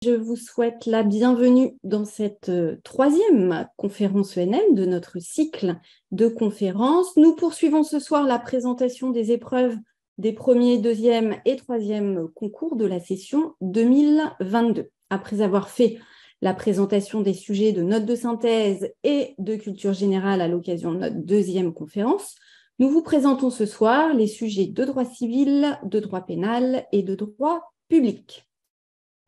Je vous souhaite la bienvenue dans cette troisième conférence ENM de notre cycle de conférences. Nous poursuivons ce soir la présentation des épreuves des premiers, deuxième et troisième concours de la session 2022. Après avoir fait la présentation des sujets de notes de synthèse et de culture générale à l'occasion de notre deuxième conférence, nous vous présentons ce soir les sujets de droit civil, de droit pénal et de droit public.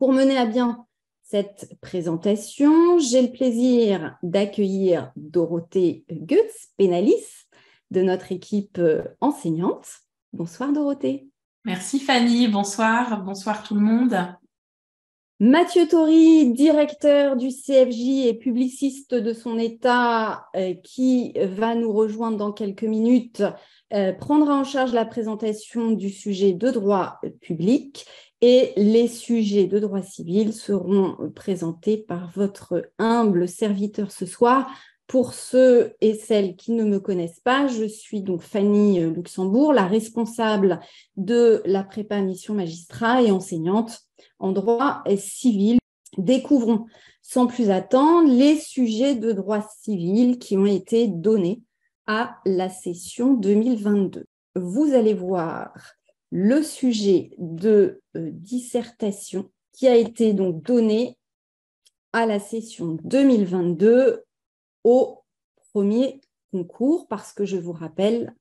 Pour mener à bien cette présentation, j'ai le plaisir d'accueillir Dorothée Goetz, pénaliste de notre équipe enseignante. Bonsoir Dorothée. Merci Fanny, bonsoir tout le monde. Mathieu Tori, directeur du CFJ et publiciste de son état, qui va nous rejoindre dans quelques minutes, prendra en charge la présentation du sujet de droit public et les sujets de droit civil seront présentés par votre humble serviteur ce soir. Pour ceux et celles qui ne me connaissent pas, je suis donc Fanny Luxembourg, la responsable de la prépa mission magistrat et enseignante en droit civil. Découvrons sans plus attendre les sujets de droit civil qui ont été donnés à la session 2022. Vous allez voir le sujet de dissertation qui a été donc donné à la session 2022 au premier concours, parce que je vous rappelle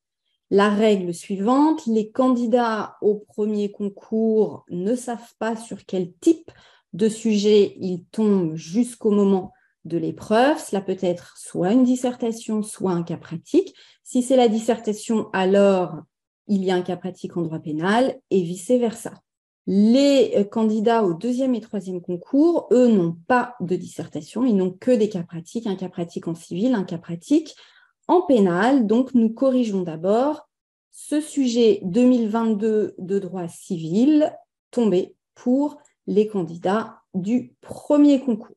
la règle suivante, les candidats au premier concours ne savent pas sur quel type de sujet ils tombent jusqu'au moment de l'épreuve. Cela peut être soit une dissertation, soit un cas pratique. Si c'est la dissertation, alors il y a un cas pratique en droit pénal et vice-versa. Les candidats au deuxième et troisième concours, eux, n'ont pas de dissertation, ils n'ont que des cas pratiques, un cas pratique en civil, un cas pratique en pénal. Donc, nous corrigeons d'abord ce sujet 2022 de droit civil tombé pour les candidats du premier concours.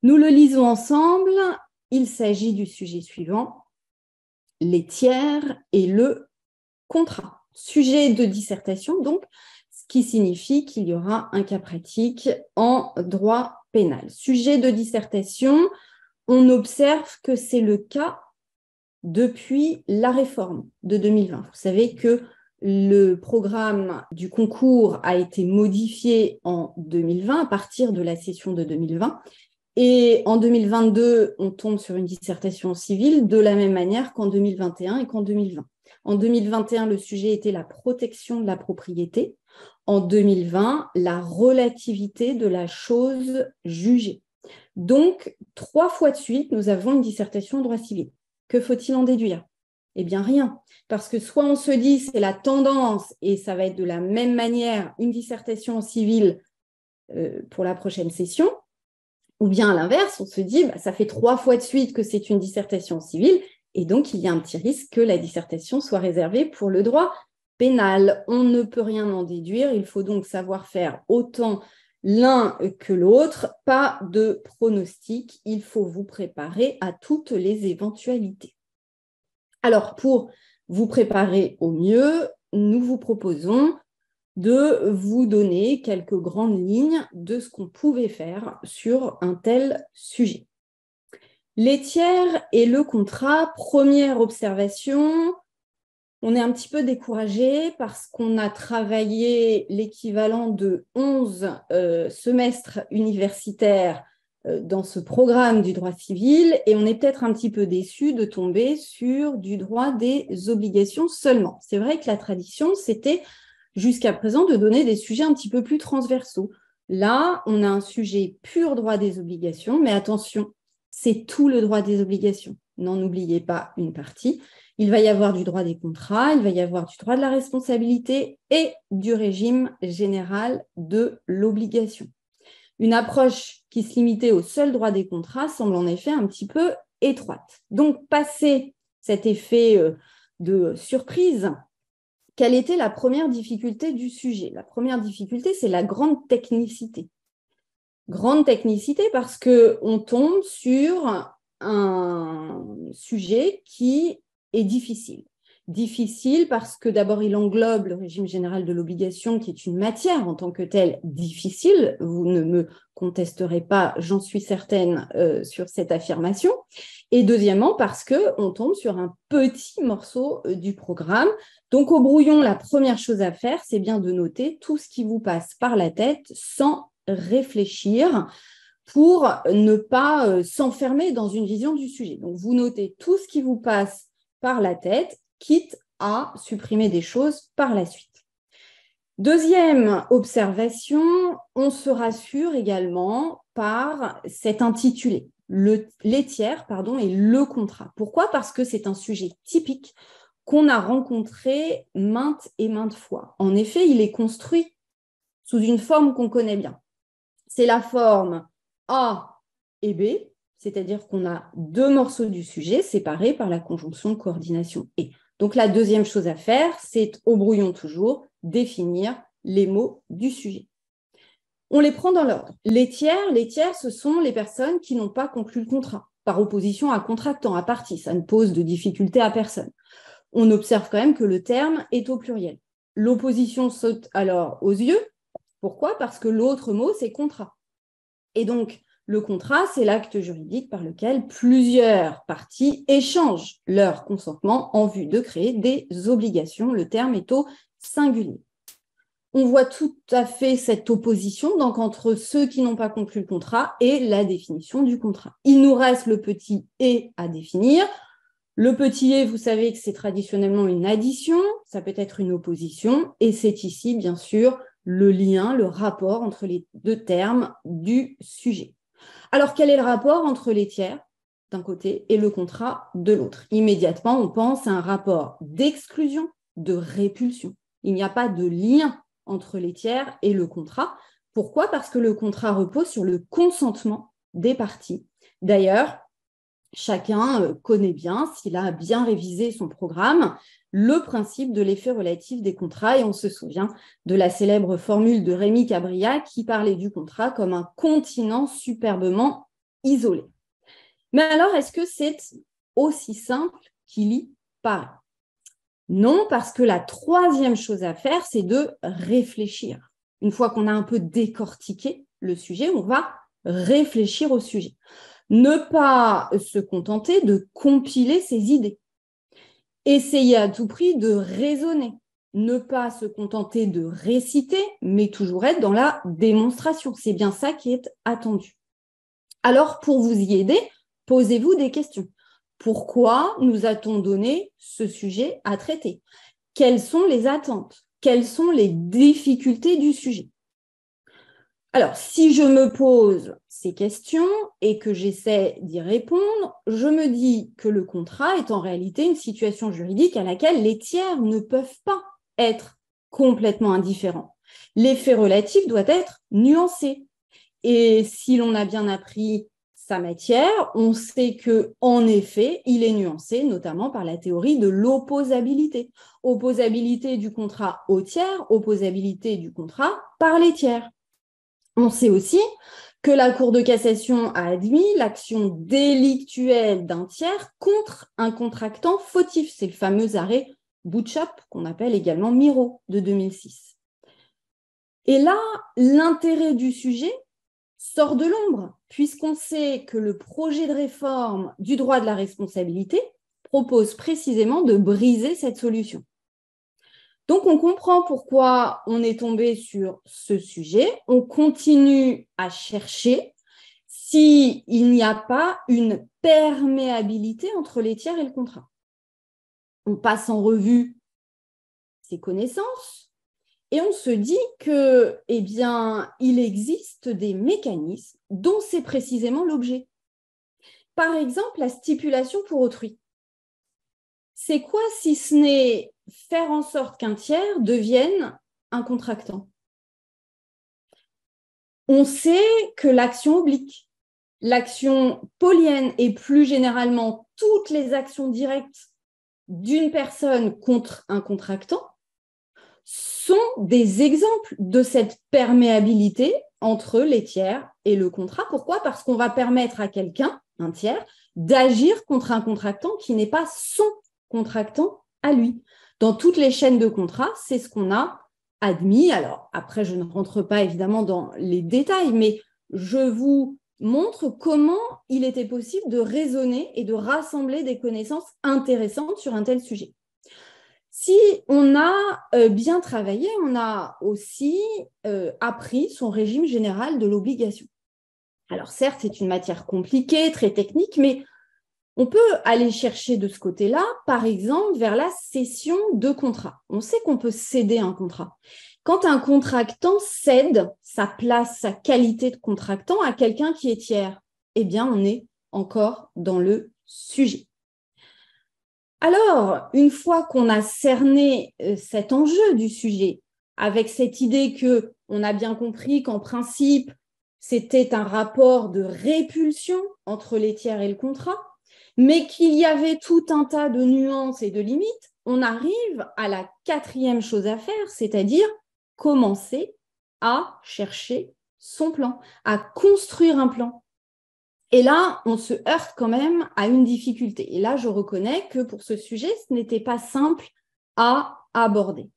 Nous le lisons ensemble. Il s'agit du sujet suivant, les tiers et le contrat. Sujet de dissertation, donc, ce qui signifie qu'il y aura un cas pratique en droit pénal. Sujet de dissertation, on observe que c'est le cas depuis la réforme de 2020. Vous savez que le programme du concours a été modifié en 2020 à partir de la session de 2020. Et en 2022, on tombe sur une dissertation civile de la même manière qu'en 2021 et qu'en 2020. En 2021, le sujet était la protection de la propriété. En 2020, la relativité de la chose jugée. Donc, 3 fois de suite, nous avons une dissertation en droit civil. Que faut-il en déduire? Eh bien, rien. Parce que soit on se dit c'est la tendance et ça va être de la même manière une dissertation en civil pour la prochaine session, ou bien à l'inverse, on se dit ça fait 3 fois de suite que c'est une dissertation en civil et donc il y a un petit risque que la dissertation soit réservée pour le droit pénal. On ne peut rien en déduire, il faut donc savoir faire autant l'un que l'autre, pas de pronostic, il faut vous préparer à toutes les éventualités. Alors, pour vous préparer au mieux, nous vous proposons de vous donner quelques grandes lignes de ce qu'on pouvait faire sur un tel sujet. Les tiers et le contrat, première observation, on est un petit peu découragé parce qu'on a travaillé l'équivalent de 11 semestres universitaires dans ce programme du droit civil et on est peut-être un petit peu déçu de tomber sur du droit des obligations seulement. C'est vrai que la tradition, c'était jusqu'à présent de donner des sujets un petit peu plus transversaux. Là, on a un sujet pur droit des obligations, mais attention, c'est tout le droit des obligations. N'en oubliez pas une partie. Il va y avoir du droit des contrats, il va y avoir du droit de la responsabilité et du régime général de l'obligation. Une approche qui se limitait au seul droit des contrats semble en effet un petit peu étroite. Donc, passé cet effet de surprise, quelle était la première difficulté du sujet? La première difficulté, c'est la grande technicité. Grande technicité parce qu'on tombe sur un sujet qui est difficile. Difficile parce que d'abord, il englobe le régime général de l'obligation, qui est une matière en tant que telle difficile. Vous ne me contesterez pas, j'en suis certaine, sur cette affirmation. Et deuxièmement, parce qu'on tombe sur un petit morceau du programme. Donc, au brouillon, la première chose à faire, c'est bien de noter tout ce qui vous passe par la tête sans réfléchir pour ne pas s'enfermer dans une vision du sujet. Donc, vous notez tout ce qui vous passe par la tête, quitte à supprimer des choses par la suite. Deuxième observation, on se rassure également par cet intitulé, les tiers, et le contrat. Pourquoi ? Parce que c'est un sujet typique qu'on a rencontré maintes et maintes fois. En effet, il est construit sous une forme qu'on connaît bien. C'est la forme A et B, c'est-à-dire qu'on a deux morceaux du sujet séparés par la conjonction de coordination « et ». Donc, la deuxième chose à faire, c'est, au brouillon toujours, définir les mots du sujet. On les prend dans l'ordre. Les tiers, ce sont les personnes qui n'ont pas conclu le contrat, par opposition à contractant, à partie. Ça ne pose de difficulté à personne. On observe quand même que le terme est au pluriel. L'opposition saute alors aux yeux. Pourquoi ? Parce que l'autre mot, c'est contrat. Et donc, le contrat, c'est l'acte juridique par lequel plusieurs parties échangent leur consentement en vue de créer des obligations. Le terme est au singulier. On voit tout à fait cette opposition donc, entre ceux qui n'ont pas conclu le contrat et la définition du contrat. Il nous reste le petit « et » à définir. Le petit « et », vous savez que c'est traditionnellement une addition, ça peut être une opposition, et c'est ici, bien sûr, le lien, le rapport entre les deux termes du sujet. Alors, quel est le rapport entre les tiers d'un côté et le contrat de l'autre ? Immédiatement, on pense à un rapport d'exclusion, de répulsion. Il n'y a pas de lien entre les tiers et le contrat. Pourquoi ? Parce que le contrat repose sur le consentement des parties. D'ailleurs, chacun connaît bien, s'il a bien révisé son programme, le principe de l'effet relatif des contrats, et on se souvient de la célèbre formule de Rémy Cabriat qui parlait du contrat comme un continent superbement isolé. Mais alors, est-ce que c'est aussi simple qu'il y paraît ? Non, parce que la troisième chose à faire, c'est de réfléchir. Une fois qu'on a un peu décortiqué le sujet, on va réfléchir au sujet. Ne pas se contenter de compiler ses idées. Essayer à tout prix de raisonner. Ne pas se contenter de réciter, mais toujours être dans la démonstration. C'est bien ça qui est attendu. Alors, pour vous y aider, posez-vous des questions. Pourquoi nous a-t-on donné ce sujet à traiter ? Quelles sont les attentes ? Quelles sont les difficultés du sujet ? Alors, si je me pose ces questions et que j'essaie d'y répondre, je me dis que le contrat est en réalité une situation juridique à laquelle les tiers ne peuvent pas être complètement indifférents. L'effet relatif doit être nuancé. Et si l'on a bien appris sa matière, on sait qu'en effet, il est nuancé, notamment par la théorie de l'opposabilité. Opposabilité du contrat aux tiers, opposabilité du contrat par les tiers. On sait aussi que la Cour de cassation a admis l'action délictuelle d'un tiers contre un contractant fautif. C'est le fameux arrêt Boutchop, qu'on appelle également Miro, de 2006. Et là, l'intérêt du sujet sort de l'ombre, puisqu'on sait que le projet de réforme du droit de la responsabilité propose précisément de briser cette solution. Donc, on comprend pourquoi on est tombé sur ce sujet. On continue à chercher s'il n'y a pas une perméabilité entre les tiers et le contrat. On passe en revue ses connaissances et on se dit que, il existe des mécanismes dont c'est précisément l'objet. Par exemple, la stipulation pour autrui. C'est quoi si ce n'est faire en sorte qu'un tiers devienne un contractant ? On sait que l'action oblique, l'action polienne et plus généralement toutes les actions directes d'une personne contre un contractant sont des exemples de cette perméabilité entre les tiers et le contrat. Pourquoi ? Parce qu'on va permettre à quelqu'un, un tiers, d'agir contre un contractant qui n'est pas son contractant à lui. Dans toutes les chaînes de contrat, c'est ce qu'on a admis. Alors, après, je ne rentre pas évidemment dans les détails, mais je vous montre comment il était possible de raisonner et de rassembler des connaissances intéressantes sur un tel sujet. Si on a bien travaillé, on a aussi appris son régime général de l'obligation. Alors certes, c'est une matière compliquée, très technique, mais on peut aller chercher de ce côté-là, par exemple, vers la cession de contrat. On sait qu'on peut céder un contrat. Quand un contractant cède sa place, sa qualité de contractant à quelqu'un qui est tiers, eh bien, on est encore dans le sujet. Alors, une fois qu'on a cerné cet enjeu du sujet, avec cette idée qu'on a bien compris qu'en principe, c'était un rapport de répulsion entre les tiers et le contrat, mais qu'il y avait tout un tas de nuances et de limites, on arrive à la quatrième chose à faire, c'est-à-dire commencer à chercher son plan, à construire un plan. Et là, on se heurte quand même à une difficulté. Et là, je reconnais que pour ce sujet, ce n'était pas simple à aborder.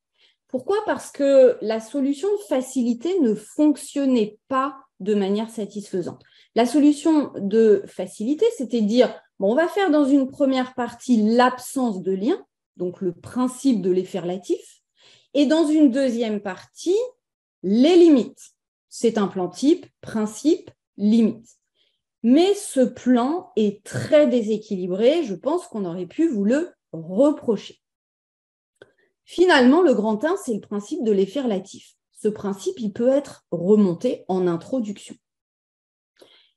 Pourquoi ? Parce que la solution de facilité ne fonctionnait pas de manière satisfaisante. La solution de facilité, c'était de dire, bon, on va faire dans une première partie l'absence de lien, donc le principe de l'effet relatif, et dans une deuxième partie, les limites. C'est un plan type, principe, limite. Mais ce plan est très déséquilibré, je pense qu'on aurait pu vous le reprocher. Finalement, le grand 1, c'est le principe de l'effet relatif. Ce principe, il peut être remonté en introduction.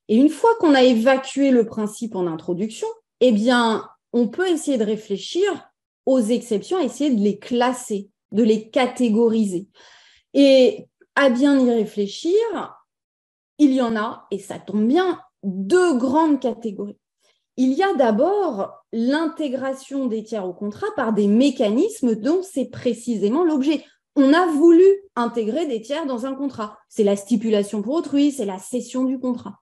Et une fois qu'on a évacué le principe en introduction, eh bien, on peut essayer de réfléchir aux exceptions, essayer de les classer, de les catégoriser. Et à bien y réfléchir, il y en a, et ça tombe bien, deux grandes catégories. Il y a d'abord l'intégration des tiers au contrat par des mécanismes dont c'est précisément l'objet. On a voulu intégrer des tiers dans un contrat. C'est la stipulation pour autrui, c'est la cession du contrat.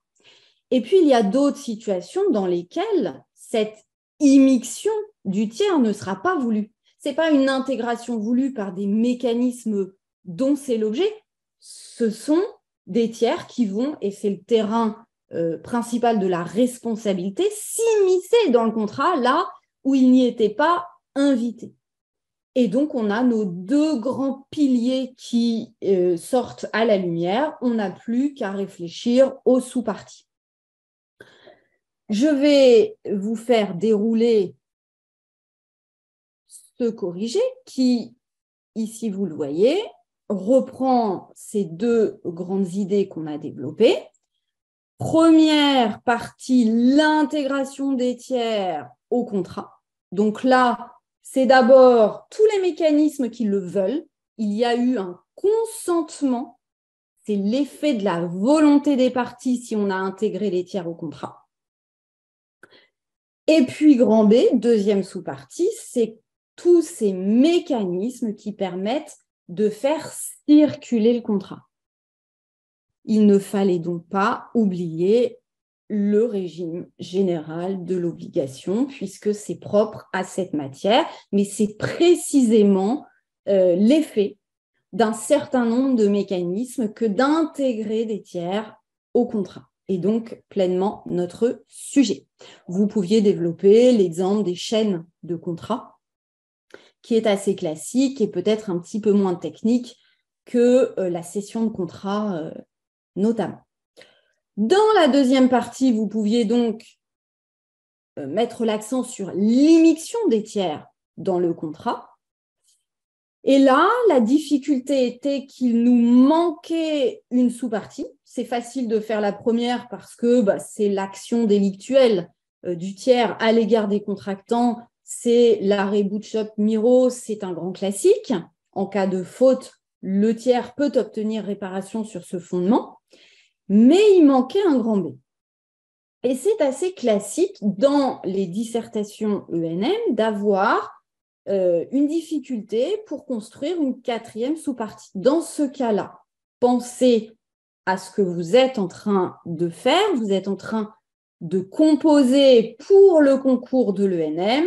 Et puis, il y a d'autres situations dans lesquelles cette immixtion du tiers ne sera pas voulue. Ce n'est pas une intégration voulue par des mécanismes dont c'est l'objet. Ce sont des tiers qui vont, et c'est le terrain principal de la responsabilité, s'immiscer dans le contrat là où il n'y était pas invité. Et donc, on a nos deux grands piliers qui sortent à la lumière. On n'a plus qu'à réfléchir aux sous-parties. Je vais vous faire dérouler ce corrigé qui, ici vous le voyez, reprend ces deux grandes idées qu'on a développées. Première partie, l'intégration des tiers au contrat. Donc là, c'est d'abord tous les mécanismes qui le veulent. Il y a eu un consentement. C'est l'effet de la volonté des parties si on a intégré les tiers au contrat. Et puis, grand B, deuxième sous-partie, c'est tous ces mécanismes qui permettent de faire circuler le contrat. Il ne fallait donc pas oublier le régime général de l'obligation, puisque c'est propre à cette matière, mais c'est précisément l'effet d'un certain nombre de mécanismes que d'intégrer des tiers au contrat. Et donc pleinement notre sujet. Vous pouviez développer l'exemple des chaînes de contrat, qui est assez classique et peut-être un petit peu moins technique que la cession de contrat notamment. Dans la deuxième partie, vous pouviez donc mettre l'accent sur l'immixtion des tiers dans le contrat. Et là, la difficulté était qu'il nous manquait une sous-partie. C'est facile de faire la première parce que c'est l'action délictuelle du tiers à l'égard des contractants. C'est l'arrêt Bootshop-Miro, c'est un grand classique. En cas de faute, le tiers peut obtenir réparation sur ce fondement. Mais il manquait un grand B. Et c'est assez classique dans les dissertations ENM d'avoir une difficulté pour construire une quatrième sous-partie. Dans ce cas-là, pensez à ce que vous êtes en train de faire. Vous êtes en train de composer pour le concours de l'ENM.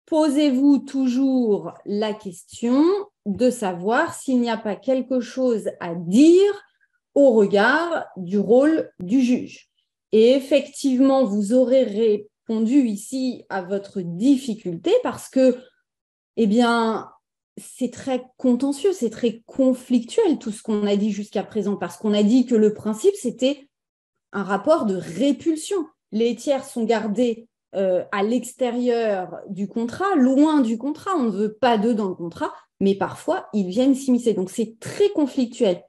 posez-vous toujours la question de savoir s'il n'y a pas quelque chose à dire au regard du rôle du juge. Et effectivement, vous aurez répondu ici à votre difficulté parce que, eh bien, c'est très contentieux, c'est très conflictuel tout ce qu'on a dit jusqu'à présent parce qu'on a dit que le principe, c'était un rapport de répulsion. Les tiers sont gardés à l'extérieur du contrat, loin du contrat. On ne veut pas d'eux dans le contrat, mais parfois, ils viennent s'immiscer. Donc, c'est très conflictuel.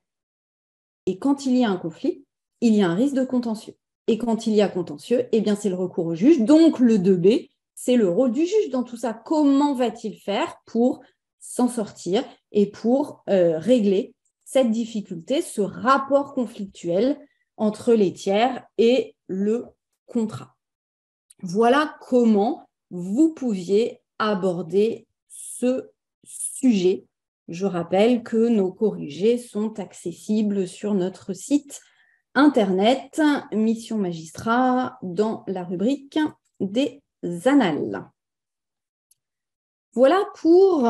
Et quand il y a un conflit, il y a un risque de contentieux. Et quand il y a contentieux, eh bien, c'est le recours au juge. Donc, le 2B, c'est le rôle du juge dans tout ça. Comment va-t-il faire pour s'en sortir et pour régler cette difficulté, ce rapport conflictuel entre les tiers et le contrat? Voilà comment vous pouviez aborder ce sujet. Je rappelle que nos corrigés sont accessibles sur notre site internet Mission Magistrat dans la rubrique des annales. Voilà pour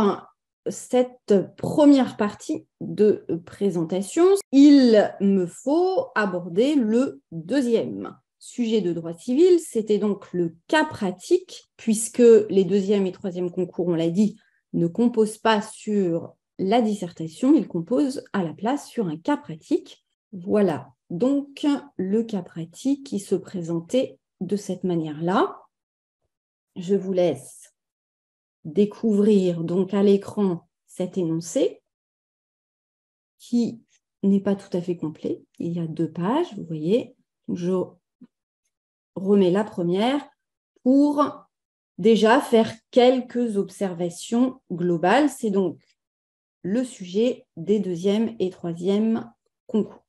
cette première partie de présentation. Il me faut aborder le deuxième sujet de droit civil. C'était donc le cas pratique, puisque les deuxième et troisième concours, on l'a dit, ne composent pas sur la dissertation, ils composent à la place sur un cas pratique. Voilà donc le cas pratique qui se présentait de cette manière-là. Je vous laisse découvrir donc à l'écran cet énoncé qui n'est pas tout à fait complet. Il y a 2 pages, vous voyez. Je remets la première pour déjà faire quelques observations globales. C'est donc le sujet des deuxième et troisième concours.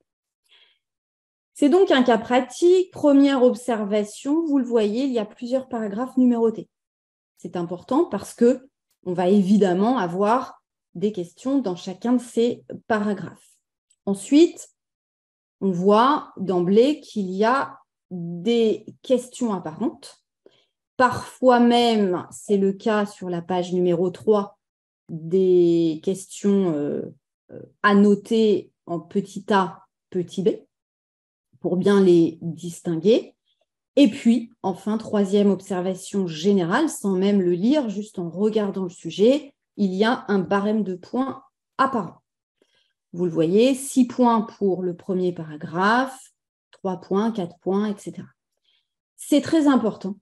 C'est donc un cas pratique. Première observation, vous le voyez, il y a plusieurs paragraphes numérotés. C'est important parce qu'on va évidemment avoir des questions dans chacun de ces paragraphes. Ensuite, on voit d'emblée qu'il y a des questions apparentes. Parfois même, c'est le cas sur la page numéro 3, des questions annotées en petit a, petit b, pour bien les distinguer. Et puis, enfin, troisième observation générale, sans même le lire, juste en regardant le sujet, il y a un barème de points apparent. Vous le voyez, 6 points pour le premier paragraphe, 3 points, 4 points, etc. C'est très important.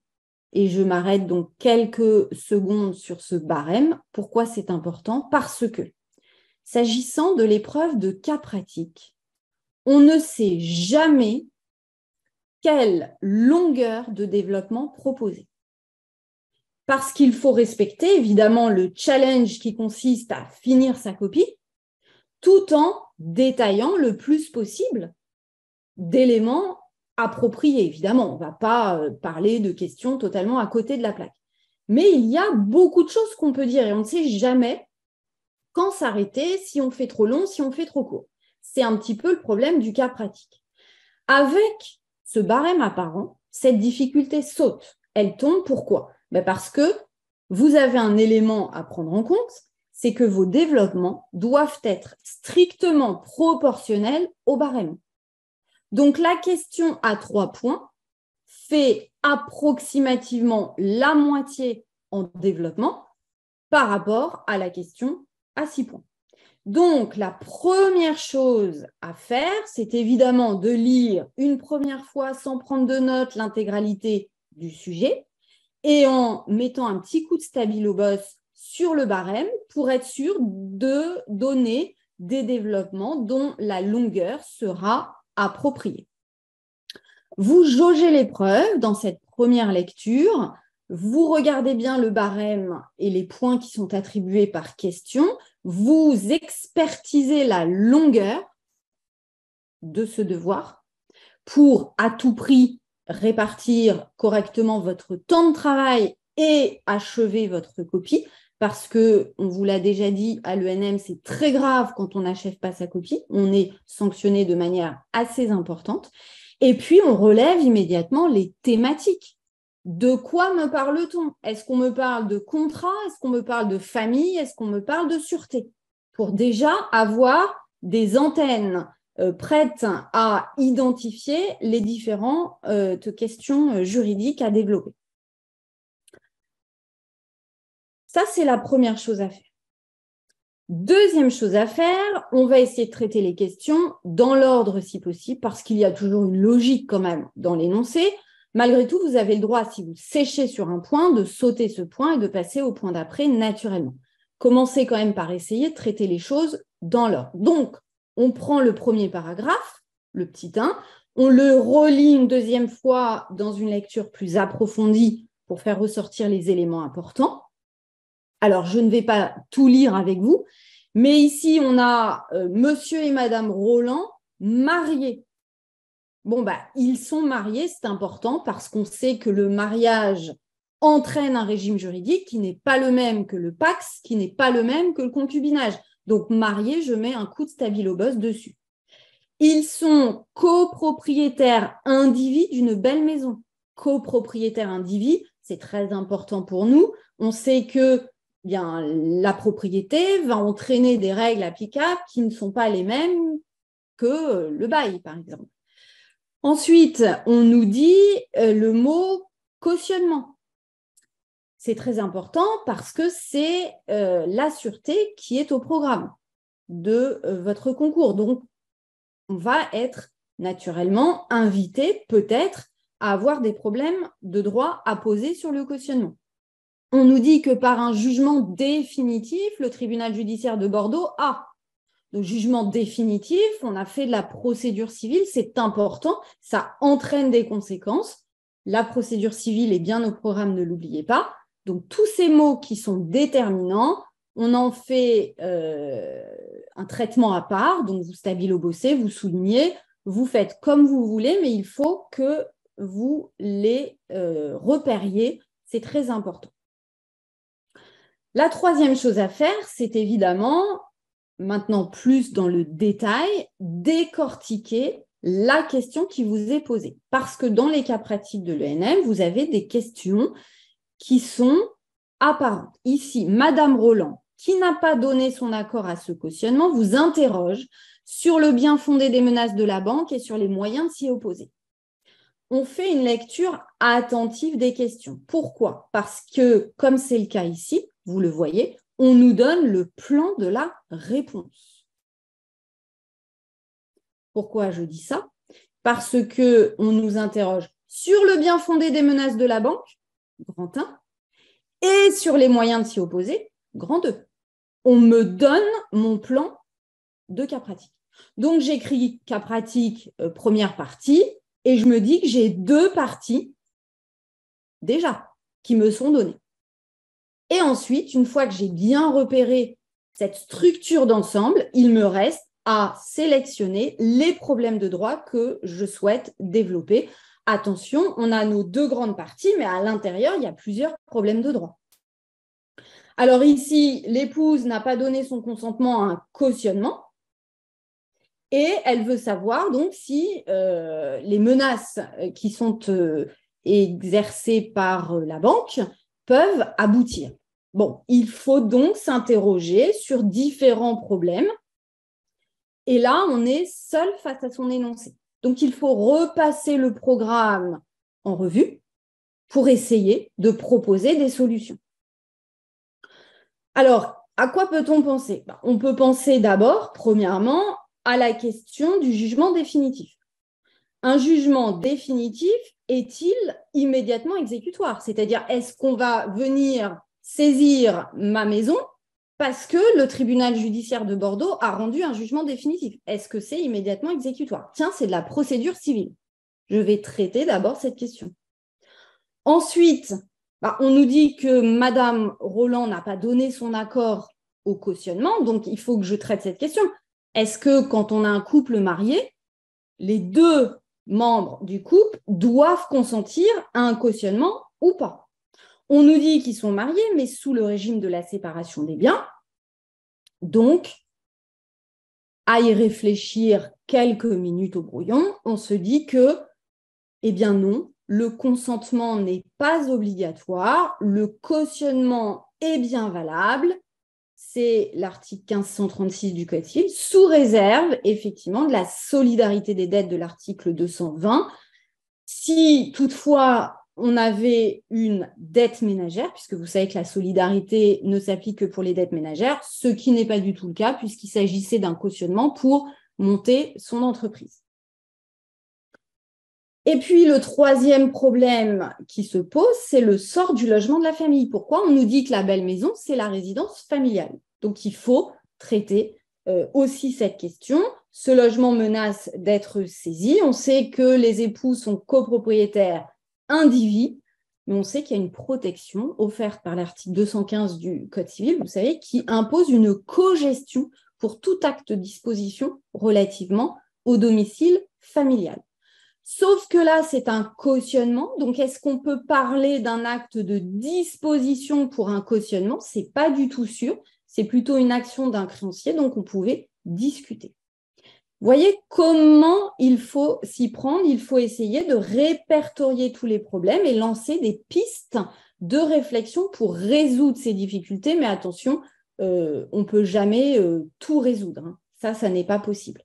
Et je m'arrête donc quelques secondes sur ce barème. Pourquoi c'est important? Parce que, s'agissant de l'épreuve de cas pratique, on ne sait jamais quelle longueur de développement proposer. Parce qu'il faut respecter évidemment le challenge qui consiste à finir sa copie, tout en détaillant le plus possible d'éléments appropriés. Évidemment, on ne va pas parler de questions totalement à côté de la plaque. Mais il y a beaucoup de choses qu'on peut dire et on ne sait jamais quand s'arrêter, si on fait trop long, si on fait trop court. C'est un petit peu le problème du cas pratique. Avec ce barème apparent, cette difficulté saute. Elle tombe, pourquoi? Parce que vous avez un élément à prendre en compte, c'est que vos développements doivent être strictement proportionnels au barème. Donc, la question à 3 points fait approximativement la moitié en développement par rapport à la question à 6 points. Donc, la première chose à faire, c'est évidemment de lire une première fois sans prendre de notes l'intégralité du sujet et en mettant un petit coup de stabilo-boss sur le barème pour être sûr de donner des développements dont la longueur sera appropriée. Vous jaugez l'épreuve dans cette première lecture, vous regardez bien le barème et les points qui sont attribués par question, vous expertisez la longueur de ce devoir pour à tout prix répartir correctement votre temps de travail et achever votre copie, parce que, on vous l'a déjà dit, à l'ENM, c'est très grave quand on n'achève pas sa copie, on est sanctionné de manière assez importante. Et puis, on relève immédiatement les thématiques De quoi me parle-t-on? Est-ce qu'on me parle de contrat? Est-ce qu'on me parle de famille? Est-ce qu'on me parle de sûreté? Pour déjà avoir des antennes prêtes à identifier les différentes questions juridiques à développer. Ça, c'est la première chose à faire. Deuxième chose à faire, on va essayer de traiter les questions dans l'ordre si possible, parce qu'il y a toujours une logique quand même dans l'énoncé. Malgré tout, vous avez le droit, si vous séchez sur un point, de sauter ce point et de passer au point d'après naturellement. Commencez quand même par essayer de traiter les choses dans l'ordre. Donc, on prend le premier paragraphe, le petit 1, on le relit une deuxième fois dans une lecture plus approfondie pour faire ressortir les éléments importants. Alors, je ne vais pas tout lire avec vous, mais ici, on a Monsieur et Madame Roland mariés. Bon, ils sont mariés, c'est important parce qu'on sait que le mariage entraîne un régime juridique qui n'est pas le même que le PACS, qui n'est pas le même que le concubinage. Donc, mariés, je mets un coup de stabilo-boss dessus. Ils sont copropriétaires indivis d'une belle maison. Copropriétaires indivis, c'est très important pour nous. On sait que la propriété va entraîner des règles applicables qui ne sont pas les mêmes que le bail, par exemple. Ensuite, on nous dit le mot cautionnement. C'est très important parce que c'est la sûreté qui est au programme de votre concours. Donc, on va être naturellement invité peut-être à avoir des problèmes de droit à poser sur le cautionnement. On nous dit que par un jugement définitif, le tribunal judiciaire de Bordeaux a. Donc, jugement définitif, on a fait de la procédure civile, c'est important, ça entraîne des conséquences. La procédure civile est bien au programme, ne l'oubliez pas. Donc, tous ces mots qui sont déterminants, on en fait un traitement à part. Donc, vous stabilo-bossez, vous soulignez, vous faites comme vous voulez, mais il faut que vous les repériez. C'est très important. La troisième chose à faire, c'est évidemment, maintenant plus dans le détail, décortiquer la question qui vous est posée. Parce que dans les cas pratiques de l'ENM, vous avez des questions qui sont apparentes. Ici, Madame Roland, qui n'a pas donné son accord à ce cautionnement, vous interroge sur le bien fondé des menaces de la banque et sur les moyens de s'y opposer. On fait une lecture attentive des questions. Pourquoi? Parce que, comme c'est le cas ici, vous le voyez, on nous donne le plan de la réponse. Pourquoi je dis ça? Parce qu'on nous interroge sur le bien fondé des menaces de la banque, grand 1, et sur les moyens de s'y opposer, grand 2. On me donne mon plan de cas pratique. Donc, j'écris cas pratique, première partie, et je me dis que j'ai 2 parties déjà qui me sont données. Et ensuite, une fois que j'ai bien repéré cette structure d'ensemble, il me reste à sélectionner les problèmes de droit que je souhaite développer. Attention, on a nos 2 grandes parties, mais à l'intérieur, il y a plusieurs problèmes de droit. Alors ici, l'épouse n'a pas donné son consentement à un cautionnement et elle veut savoir donc si les menaces qui sont exercées par la banque peuvent aboutir. Bon, il faut donc s'interroger sur différents problèmes. Et là, on est seul face à son énoncé. Donc, il faut repasser le programme en revue pour essayer de proposer des solutions. Alors, à quoi peut-on penser? On peut penser d'abord, premièrement, à la question du jugement définitif. Un jugement définitif est-il immédiatement exécutoire? C'est-à-dire, est-ce qu'on va venir saisir ma maison parce que le tribunal judiciaire de Bordeaux a rendu un jugement définitif? Est-ce que c'est immédiatement exécutoire? Tiens, c'est de la procédure civile. Je vais traiter d'abord cette question. Ensuite, on nous dit que Madame Roland n'a pas donné son accord au cautionnement, donc il faut que je traite cette question. Est-ce que quand on a un couple marié, les 2 membres du couple doivent consentir à un cautionnement ou pas? On nous dit qu'ils sont mariés, mais sous le régime de la séparation des biens. Donc, à y réfléchir quelques minutes au brouillon, on se dit que, eh bien non, le consentement n'est pas obligatoire, le cautionnement est bien valable. C'est l'article 1536 du Code civil, sous réserve, effectivement, de la solidarité des dettes de l'article 220. Si, toutefois, on avait une dette ménagère, puisque vous savez que la solidarité ne s'applique que pour les dettes ménagères, ce qui n'est pas du tout le cas, puisqu'il s'agissait d'un cautionnement pour monter son entreprise. Et puis, le troisième problème qui se pose, c'est le sort du logement de la famille. Pourquoi? On nous dit que la belle maison, c'est la résidence familiale. Donc, il faut traiter aussi cette question. Ce logement menace d'être saisi. On sait que les époux sont copropriétaires indivis, mais on sait qu'il y a une protection offerte par l'article 215 du Code civil, vous savez, qui impose une cogestion pour tout acte de disposition relativement au domicile familial. Sauf que là, c'est un cautionnement. Donc, est-ce qu'on peut parler d'un acte de disposition pour un cautionnement? Ce n'est pas du tout sûr. C'est plutôt une action d'un créancier, donc on pouvait discuter. Vous voyez comment il faut s'y prendre? Il faut essayer de répertorier tous les problèmes et lancer des pistes de réflexion pour résoudre ces difficultés. Mais attention, on ne peut jamais tout résoudre. Ça n'est pas possible.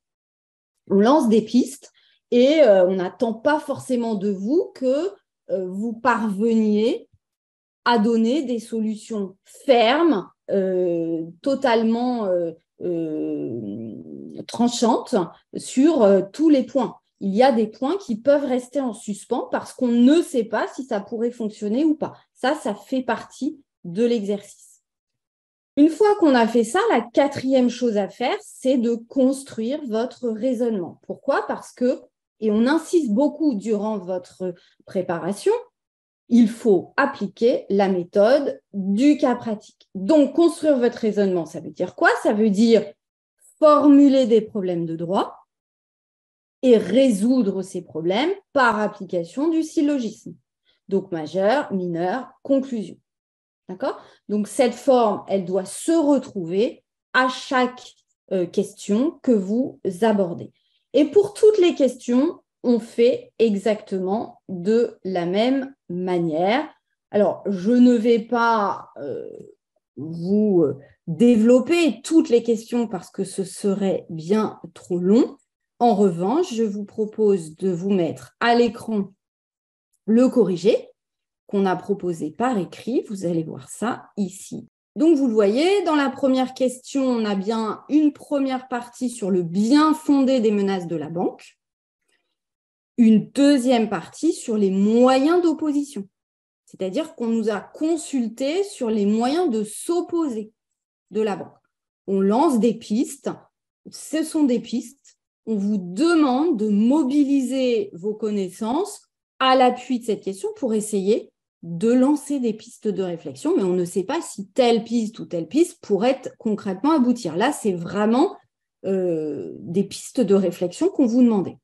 On lance des pistes. Et on n'attend pas forcément de vous que vous parveniez à donner des solutions fermes, totalement tranchantes sur tous les points. Il y a des points qui peuvent rester en suspens parce qu'on ne sait pas si ça pourrait fonctionner ou pas. Ça fait partie de l'exercice. Une fois qu'on a fait ça, la quatrième chose à faire, c'est de construire votre raisonnement. Pourquoi? Parce que, et on insiste beaucoup durant votre préparation, il faut appliquer la méthode du cas pratique. Donc, construire votre raisonnement, ça veut dire quoi? Ça veut dire formuler des problèmes de droit et résoudre ces problèmes par application du syllogisme. Donc, majeur, mineur, conclusion. D'accord? Donc, cette forme, elle doit se retrouver à chaque question que vous abordez. Et pour toutes les questions, on fait exactement de la même manière. Alors, je ne vais pas vous développer toutes les questions parce que ce serait bien trop long. En revanche, je vous propose de vous mettre à l'écran le corrigé qu'on a proposé par écrit. Vous allez voir ça ici. Donc, vous le voyez, dans la première question, on a bien une première partie sur le bien fondé des menaces de la banque, une deuxième partie sur les moyens d'opposition, c'est-à-dire qu'on nous a consulté sur les moyens de s'opposer de la banque. On lance des pistes, ce sont des pistes, on vous demande de mobiliser vos connaissances à l'appui de cette question pour essayer de lancer des pistes de réflexion, mais on ne sait pas si telle piste ou telle piste pourrait concrètement aboutir. Là, c'est vraiment des pistes de réflexion qu'on vous demandait.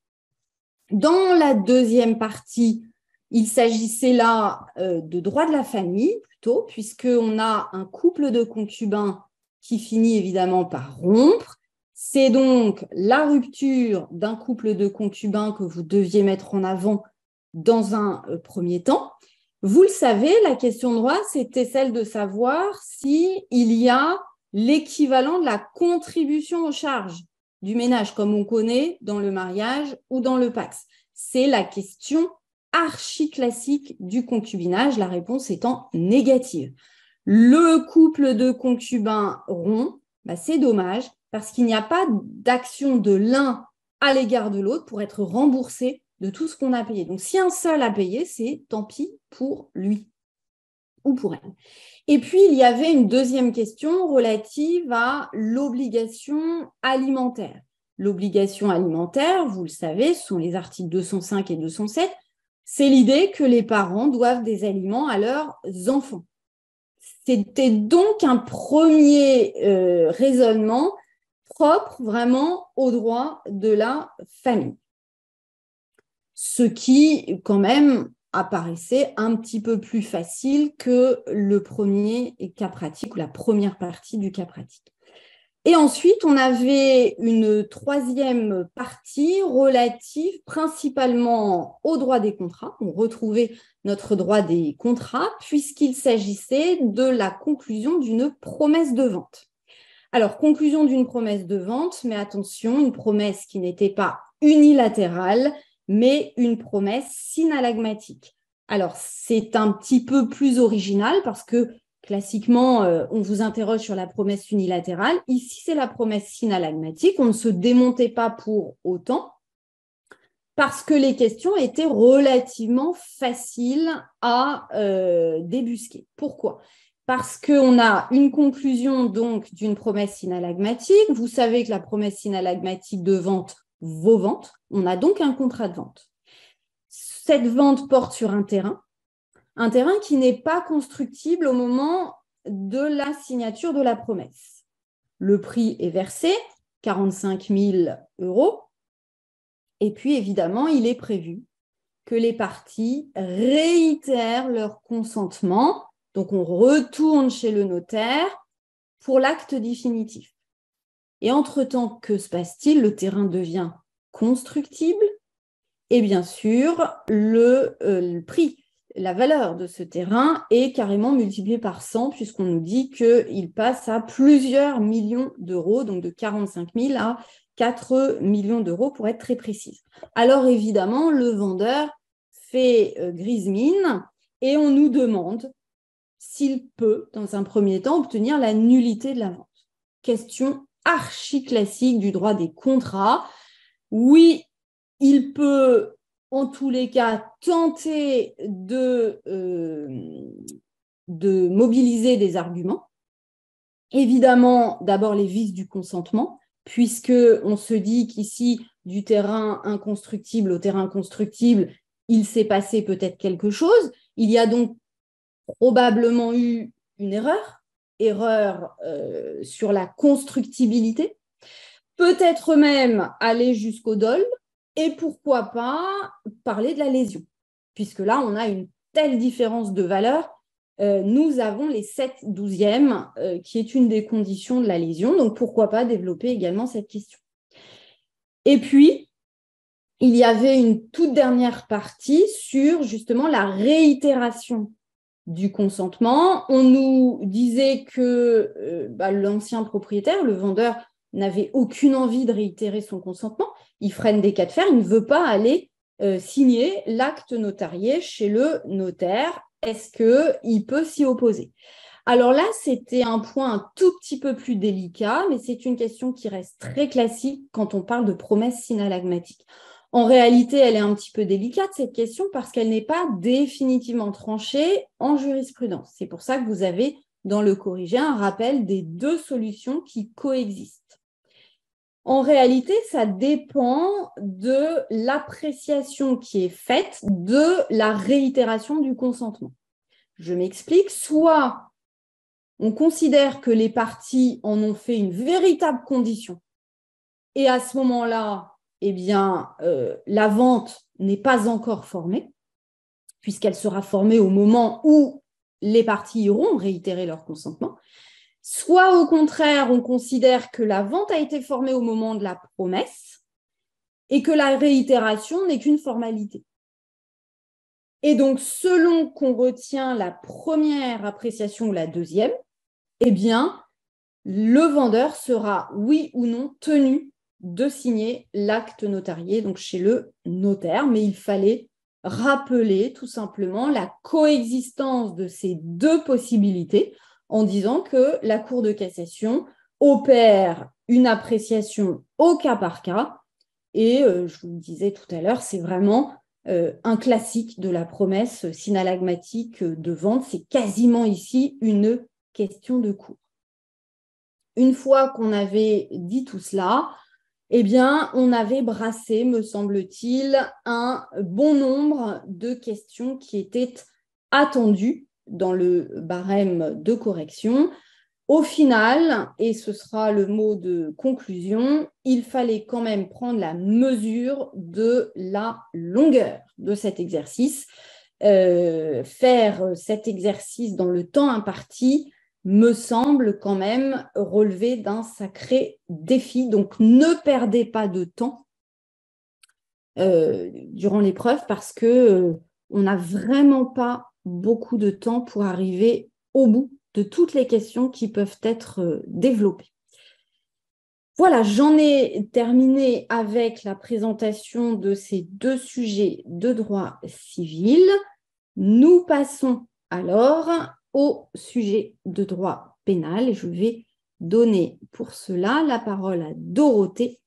Dans la deuxième partie, il s'agissait là de droit de la famille, plutôt, puisqu'on a un couple de concubins qui finit évidemment par rompre. C'est donc la rupture d'un couple de concubins que vous deviez mettre en avant dans un premier temps. Vous le savez, la question de droit, c'était celle de savoir s'il y a l'équivalent de la contribution aux charges du ménage, comme on connaît dans le mariage ou dans le Pacs. C'est la question archi-classique du concubinage, la réponse étant négative. Le couple de concubins rompt, c'est dommage, parce qu'il n'y a pas d'action de l'un à l'égard de l'autre pour être remboursé de tout ce qu'on a payé. Donc, si un seul a payé, c'est tant pis pour lui ou pour elle. Et puis, il y avait une deuxième question relative à l'obligation alimentaire. L'obligation alimentaire, vous le savez, ce sont les articles 205 et 207. C'est l'idée que les parents doivent des aliments à leurs enfants. C'était donc un premier raisonnement propre vraiment au droit de la famille. Ce qui, quand même, apparaissait un petit peu plus facile que le premier cas pratique ou la première partie du cas pratique. Et ensuite, on avait une troisième partie relative principalement au droit des contrats. On retrouvait notre droit des contrats puisqu'il s'agissait de la conclusion d'une promesse de vente. Alors, conclusion d'une promesse de vente, mais attention, une promesse qui n'était pas unilatérale, mais une promesse synallagmatique. Alors, c'est un petit peu plus original parce que classiquement, on vous interroge sur la promesse unilatérale. Ici, c'est la promesse synallagmatique. On ne se démontait pas pour autant parce que les questions étaient relativement faciles à débusquer. Pourquoi ? Parce qu'on a une conclusion donc d'une promesse synallagmatique. Vous savez que la promesse synallagmatique de vente vaut vente. On a donc un contrat de vente. Cette vente porte sur un terrain qui n'est pas constructible au moment de la signature de la promesse. Le prix est versé, 45 000 €. Et puis, évidemment, il est prévu que les parties réitèrent leur consentement. Donc, on retourne chez le notaire pour l'acte définitif. Et entre-temps, que se passe-t-il ? Le terrain devient constructible et bien sûr, le prix, la valeur de ce terrain est carrément multiplié par 100 puisqu'on nous dit qu'il passe à plusieurs millions d'euros, donc de 45 000 à 4 millions d'euros pour être très précise. Alors évidemment, le vendeur fait grise mine et on nous demande s'il peut, dans un premier temps, obtenir la nullité de la vente. Question archi classique du droit des contrats. Oui, il peut, en tous les cas, tenter de mobiliser des arguments. Évidemment, d'abord les vices du consentement, puisqu'on se dit qu'ici, du terrain inconstructible au terrain constructible, il s'est passé peut-être quelque chose. Il y a donc probablement eu une erreur sur la constructibilité, peut-être même aller jusqu'au dol, et pourquoi pas parler de la lésion, puisque là, on a une telle différence de valeur. Nous avons les 7/12, qui est une des conditions de la lésion, donc pourquoi pas développer également cette question. Et puis, il y avait une toute dernière partie sur justement la réitération du consentement. On nous disait que l'ancien propriétaire, le vendeur, n'avait aucune envie de réitérer son consentement. Il freine des cas de fer, il ne veut pas aller signer l'acte notarié chez le notaire. Est-ce qu'il peut s'y opposer ? Alors là, c'était un point un tout petit peu plus délicat, mais c'est une question qui reste très classique quand on parle de promesse synallagmatique. En réalité, elle est un petit peu délicate, cette question, parce qu'elle n'est pas définitivement tranchée en jurisprudence. C'est pour ça que vous avez dans le corrigé un rappel des deux solutions qui coexistent. En réalité, ça dépend de l'appréciation qui est faite de la réitération du consentement. Je m'explique. Soit on considère que les parties en ont fait une véritable condition et à ce moment-là, eh bien, la vente n'est pas encore formée, puisqu'elle sera formée au moment où les parties iront réitérer leur consentement. Soit au contraire, on considère que la vente a été formée au moment de la promesse et que la réitération n'est qu'une formalité. Et donc, selon qu'on retient la première appréciation ou la deuxième, eh bien, le vendeur sera, oui ou non, tenu de signer l'acte notarié, donc chez le notaire. Mais il fallait rappeler tout simplement la coexistence de ces deux possibilités en disant que la Cour de cassation opère une appréciation au cas par cas. Et je vous le disais tout à l'heure, c'est vraiment un classique de la promesse synallagmatique de vente. C'est quasiment ici une question de cours. Une fois qu'on avait dit tout cela, eh bien, on avait brassé, me semble-t-il, un bon nombre de questions qui étaient attendues dans le barème de correction. Au final, et ce sera le mot de conclusion, il fallait quand même prendre la mesure de la longueur de cet exercice. Faire cet exercice dans le temps imparti, me semble quand même relever d'un sacré défi. Donc, ne perdez pas de temps durant l'épreuve parce que on n'a vraiment pas beaucoup de temps pour arriver au bout de toutes les questions qui peuvent être développées. Voilà, j'en ai terminé avec la présentation de ces deux sujets de droit civil. Nous passons alors au sujet de droit pénal et je vais donner pour cela la parole à Dorothée.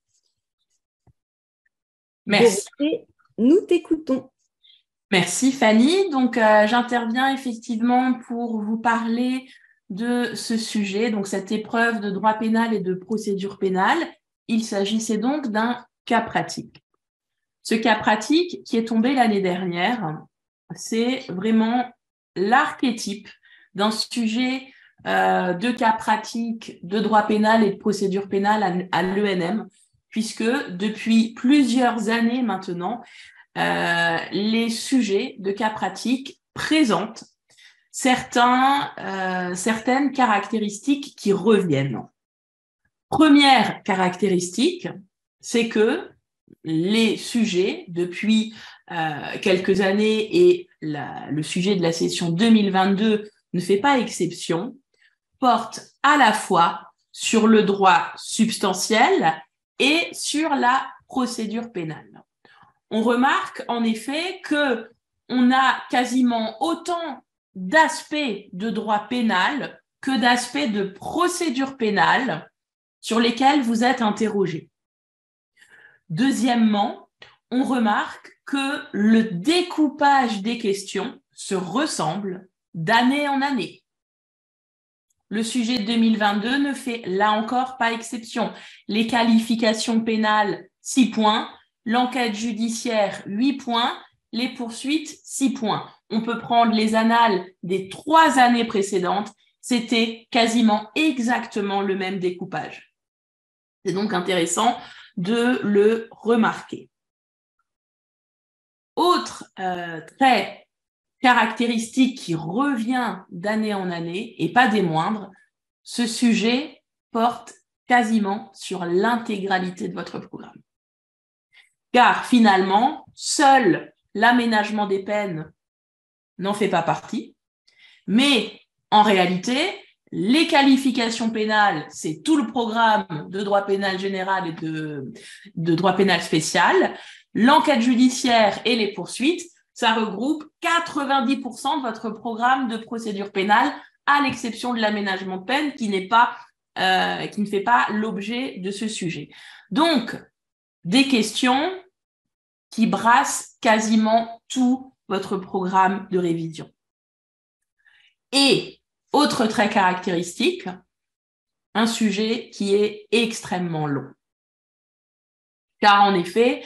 Merci. Dorothée, nous t'écoutons. Merci Fanny. Donc, j'interviens effectivement pour vous parler de ce sujet, donc cette épreuve de droit pénal et de procédure pénale. Il s'agissait donc d'un cas pratique. Ce cas pratique qui est tombé l'année dernière, c'est vraiment l'archétype d'un sujet de cas pratique de droit pénal et de procédure pénale à l'ENM, puisque depuis plusieurs années maintenant, les sujets de cas pratiques présentent certaines caractéristiques qui reviennent. Première caractéristique, c'est que les sujets, depuis quelques années, et le sujet de la session 2022 ne fait pas exception, portent à la fois sur le droit substantiel et sur la procédure pénale. On remarque en effet qu'on a quasiment autant d'aspects de droit pénal que d'aspects de procédure pénale sur lesquels vous êtes interrogé. Deuxièmement, on remarque que le découpage des questions se ressemble d'année en année. Le sujet de 2022 ne fait là encore pas exception. Les qualifications pénales, 6 points. L'enquête judiciaire, 8 points. Les poursuites, 6 points. On peut prendre les annales des 3 années précédentes. C'était quasiment exactement le même découpage. C'est donc intéressant de le remarquer. Autre trait caractéristique qui revient d'année en année, et pas des moindres, ce sujet porte quasiment sur l'intégralité de votre programme. Car finalement, seul l'aménagement des peines n'en fait pas partie, mais en réalité, les qualifications pénales, c'est tout le programme de droit pénal général et de droit pénal spécial. L'enquête judiciaire et les poursuites, ça regroupe 90% de votre programme de procédure pénale, à l'exception de l'aménagement de peine qui ne fait pas l'objet de ce sujet. Donc, des questions qui brassent quasiment tout votre programme de révision. Et autre trait caractéristique, un sujet qui est extrêmement long. Car en effet,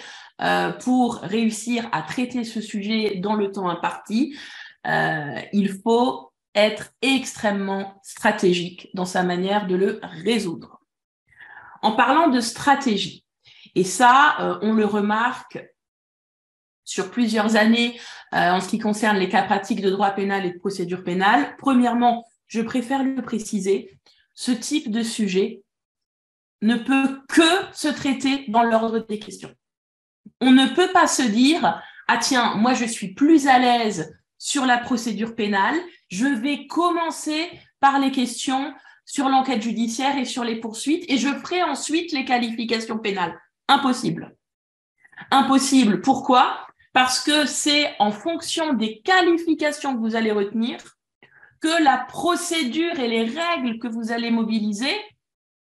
pour réussir à traiter ce sujet dans le temps imparti, il faut être extrêmement stratégique dans sa manière de le résoudre. En parlant de stratégie, et ça, on le remarque sur plusieurs années en ce qui concerne les cas pratiques de droit pénal et de procédure pénale. Premièrement, je préfère le préciser, ce type de sujet ne peut que se traiter dans l'ordre des questions. On ne peut pas se dire « Ah tiens, moi je suis plus à l'aise sur la procédure pénale, je vais commencer par les questions sur l'enquête judiciaire et sur les poursuites et je ferai ensuite les qualifications pénales. » Impossible. Impossible. Pourquoi ? Parce que c'est en fonction des qualifications que vous allez retenir que la procédure et les règles que vous allez mobiliser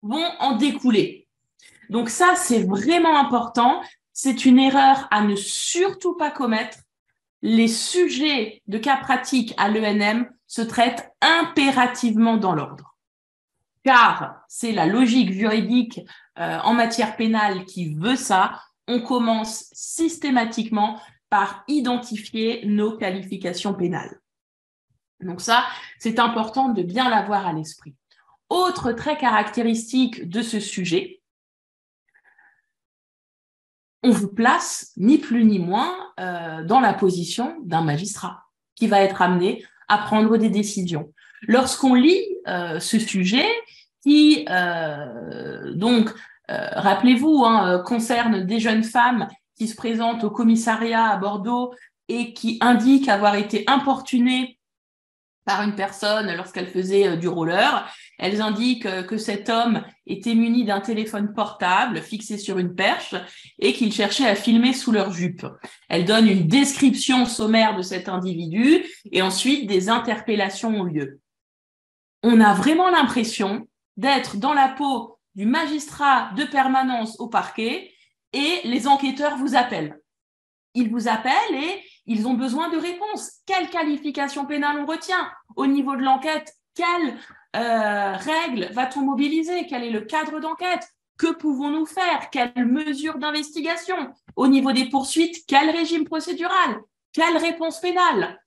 vont en découler. Donc ça, c'est vraiment important. C'est une erreur à ne surtout pas commettre. Les sujets de cas pratiques à l'ENM se traitent impérativement dans l'ordre. Car c'est la logique juridique en matière pénale qui veut ça. On commence systématiquement par identifier nos qualifications pénales. Donc ça, c'est important de bien l'avoir à l'esprit. Autre trait caractéristique de ce sujet, on vous place ni plus ni moins dans la position d'un magistrat qui va être amené à prendre des décisions. Lorsqu'on lit ce sujet, qui rappelez-vous, concerne des jeunes femmes qui se présentent au commissariat à Bordeaux et qui indiquent avoir été importunées par une personne lorsqu'elle faisait du roller. Elles indiquent que cet homme était muni d'un téléphone portable fixé sur une perche et qu'il cherchait à filmer sous leur jupe. Elles donnent une description sommaire de cet individu et ensuite des interpellations ont lieu. On a vraiment l'impression d'être dans la peau du magistrat de permanence au parquet et les enquêteurs vous appellent. Ils vous appellent et ils ont besoin de réponses. Quelle qualification pénale on retient? Au niveau de l'enquête, quelles règles va-t-on mobiliser? Quel est le cadre d'enquête? Que pouvons-nous faire? Quelles mesures d'investigation? Au niveau des poursuites, quel régime procédural? Quelle réponse pénale?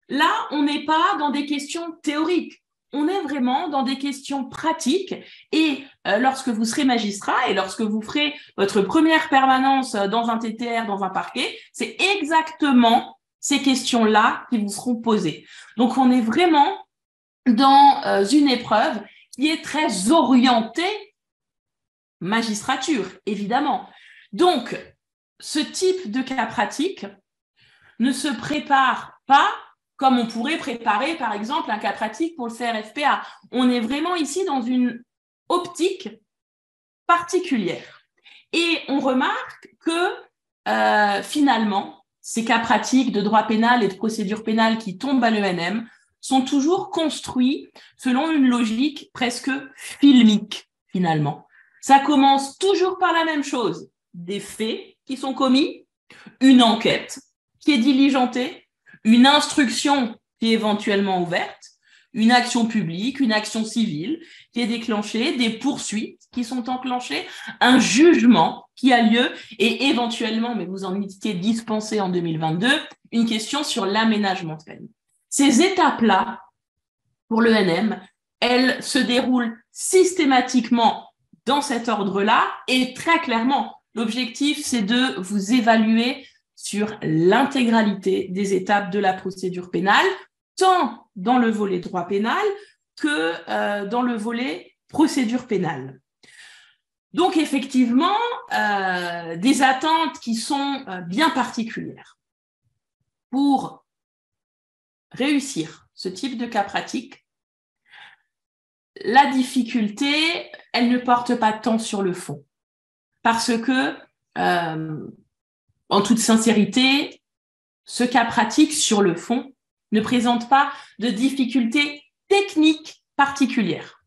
Là, on n'est pas dans des questions théoriques. On est vraiment dans des questions pratiques et lorsque vous serez magistrat et lorsque vous ferez votre première permanence dans un TTR, dans un parquet, c'est exactement ces questions-là qui vous seront posées. Donc, on est vraiment dans une épreuve qui est très orientée magistrature, évidemment. Donc, ce type de cas pratique ne se prépare pas comme on pourrait préparer, par exemple, un cas pratique pour le CRFPA. On est vraiment ici dans une optique particulière. Et on remarque que, finalement, ces cas pratiques de droit pénal et de procédure pénale qui tombent à l'ENM sont toujours construits selon une logique presque filmique, finalement. Ça commence toujours par la même chose. Des faits qui sont commis, une enquête qui est diligentée, une instruction qui est éventuellement ouverte, une action publique, une action civile qui est déclenchée, des poursuites qui sont enclenchées, un jugement qui a lieu et éventuellement, mais vous en étiez dispensé en 2022, une question sur l'aménagement de peine. Ces étapes-là, pour l'ENM, elles se déroulent systématiquement dans cet ordre-là et très clairement, l'objectif, c'est de vous évaluer sur l'intégralité des étapes de la procédure pénale, tant dans le volet droit pénal que dans le volet procédure pénale. Donc, effectivement, des attentes qui sont bien particulières. Pour réussir ce type de cas pratique, la difficulté, elle ne porte pas tant sur le fond. Parce que en toute sincérité, ce cas pratique sur le fond ne présente pas de difficultés techniques particulières.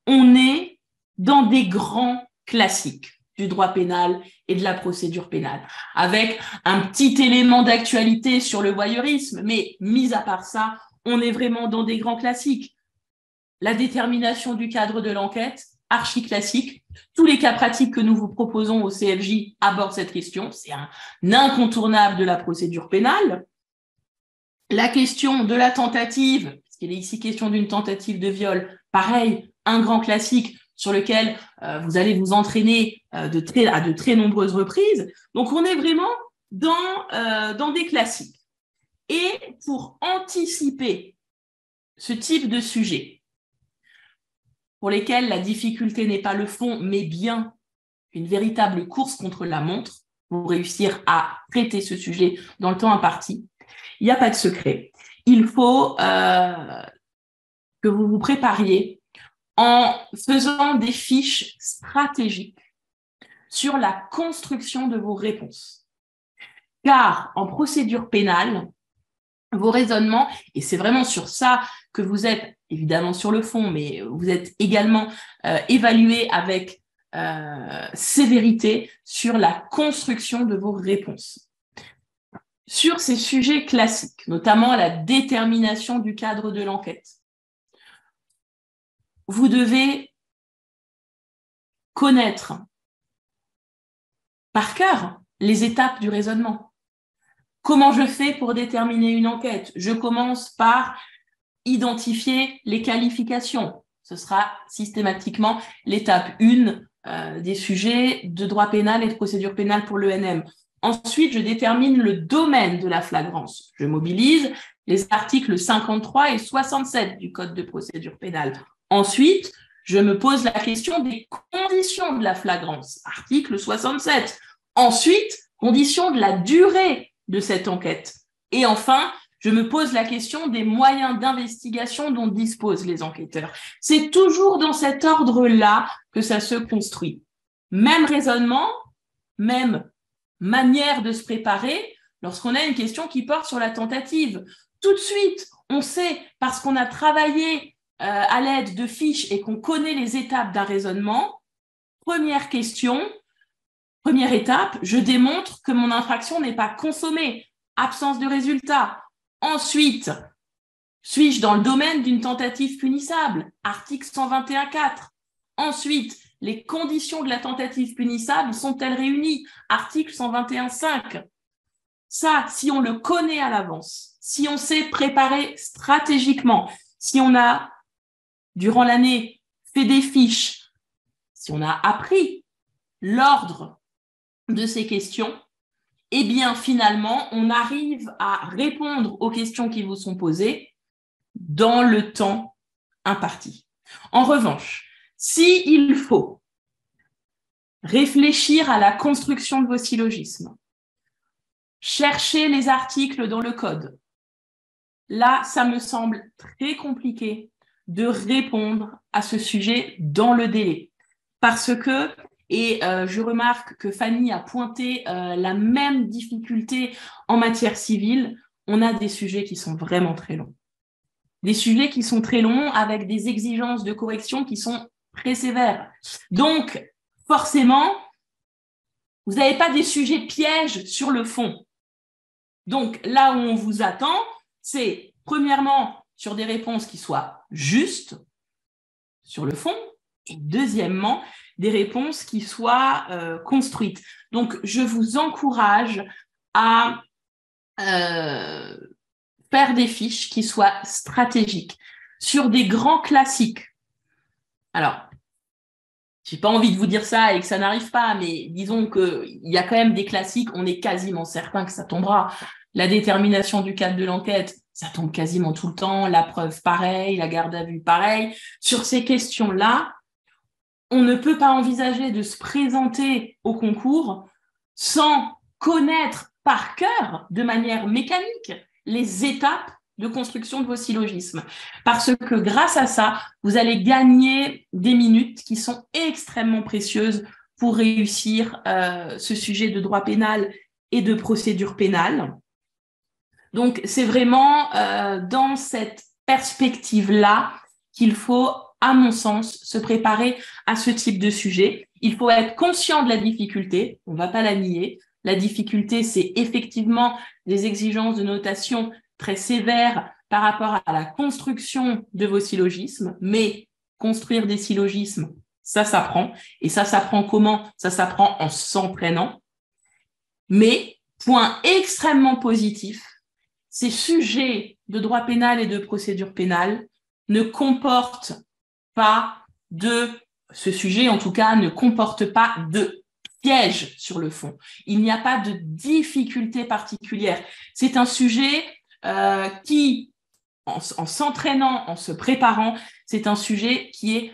On est dans des grands classiques du droit pénal et de la procédure pénale, avec un petit élément d'actualité sur le voyeurisme, mais mis à part ça, on est vraiment dans des grands classiques. La détermination du cadre de l'enquête, archi classique. Tous les cas pratiques que nous vous proposons au CFJ abordent cette question. C'est un incontournable de la procédure pénale. La question de la tentative, parce qu'il est ici question d'une tentative de viol, pareil, un grand classique sur lequel vous allez vous entraîner à de très nombreuses reprises. Donc, on est vraiment dans des classiques. Et pour anticiper ce type de sujet, pour lesquels la difficulté n'est pas le fond, mais bien une véritable course contre la montre pour réussir à traiter ce sujet dans le temps imparti, il n'y a pas de secret. Il faut que vous vous prépariez en faisant des fiches stratégiques sur la construction de vos réponses. Car en procédure pénale, vos raisonnements, et c'est vraiment sur ça que vous êtes évidemment sur le fond, mais vous êtes également évalué avec sévérité sur la construction de vos réponses. Sur ces sujets classiques, notamment la détermination du cadre de l'enquête, vous devez connaître par cœur les étapes du raisonnement. Comment je fais pour déterminer une enquête? Je commence par identifier les qualifications. Ce sera systématiquement l'étape 1 des sujets de droit pénal et de procédure pénale pour l'ENM. Ensuite, je détermine le domaine de la flagrance. Je mobilise les articles 53 et 67 du Code de procédure pénale. Ensuite, je me pose la question des conditions de la flagrance, article 67. Ensuite, conditions de la durée de cette enquête. Et enfin, je me pose la question des moyens d'investigation dont disposent les enquêteurs. C'est toujours dans cet ordre-là que ça se construit. Même raisonnement, même manière de se préparer lorsqu'on a une question qui porte sur la tentative. Tout de suite, on sait, parce qu'on a travaillé à l'aide de fiches et qu'on connaît les étapes d'un raisonnement, première question, première étape, je démontre que mon infraction n'est pas consommée, absence de résultat. Ensuite, suis-je dans le domaine d'une tentative punissable, article 121.4. Ensuite, les conditions de la tentative punissable sont-elles réunies, article 121.5. Ça, si on le connaît à l'avance, si on s'est préparé stratégiquement, si on a, durant l'année, fait des fiches, si on a appris l'ordre de ces questions, eh bien, finalement, on arrive à répondre aux questions qui vous sont posées dans le temps imparti. En revanche, s'il faut réfléchir à la construction de vos syllogismes, chercher les articles dans le code, là, ça me semble très compliqué de répondre à ce sujet dans le délai. Parce que, et je remarque que Fanny a pointé la même difficulté en matière civile, on a des sujets qui sont vraiment très longs. Des sujets qui sont très longs avec des exigences de correction qui sont très sévères. Donc, forcément, vous n'avez pas des sujets pièges sur le fond. Donc, là où on vous attend, c'est premièrement sur des réponses qui soient justes sur le fond et deuxièmement, des réponses qui soient construites. Donc, je vous encourage à faire des fiches qui soient stratégiques sur des grands classiques. Alors, j'ai pas envie de vous dire ça et que ça n'arrive pas, mais disons qu'il y a quand même des classiques, on est quasiment certain que ça tombera. La détermination du cadre de l'enquête, ça tombe quasiment tout le temps, la preuve pareil, la garde à vue pareil. Sur ces questions-là, on ne peut pas envisager de se présenter au concours sans connaître par cœur, de manière mécanique, les étapes de construction de vos syllogismes. Parce que grâce à ça, vous allez gagner des minutes qui sont extrêmement précieuses pour réussir ce sujet de droit pénal et de procédure pénale. Donc, c'est vraiment dans cette perspective-là qu'il faut, à mon sens, se préparer à ce type de sujet. Il faut être conscient de la difficulté, on ne va pas la nier. La difficulté, c'est effectivement des exigences de notation très sévères par rapport à la construction de vos syllogismes, mais construire des syllogismes, ça s'apprend. Et ça s'apprend comment? Ça s'apprend en s'entraînant. Mais, point extrêmement positif, ces sujets de droit pénal et de procédure pénale ne comportent pas ce sujet en tout cas ne comporte pas de piège sur le fond. Il n'y a pas de difficulté particulière. C'est un sujet qui, en s'entraînant, en se préparant, c'est un sujet qui est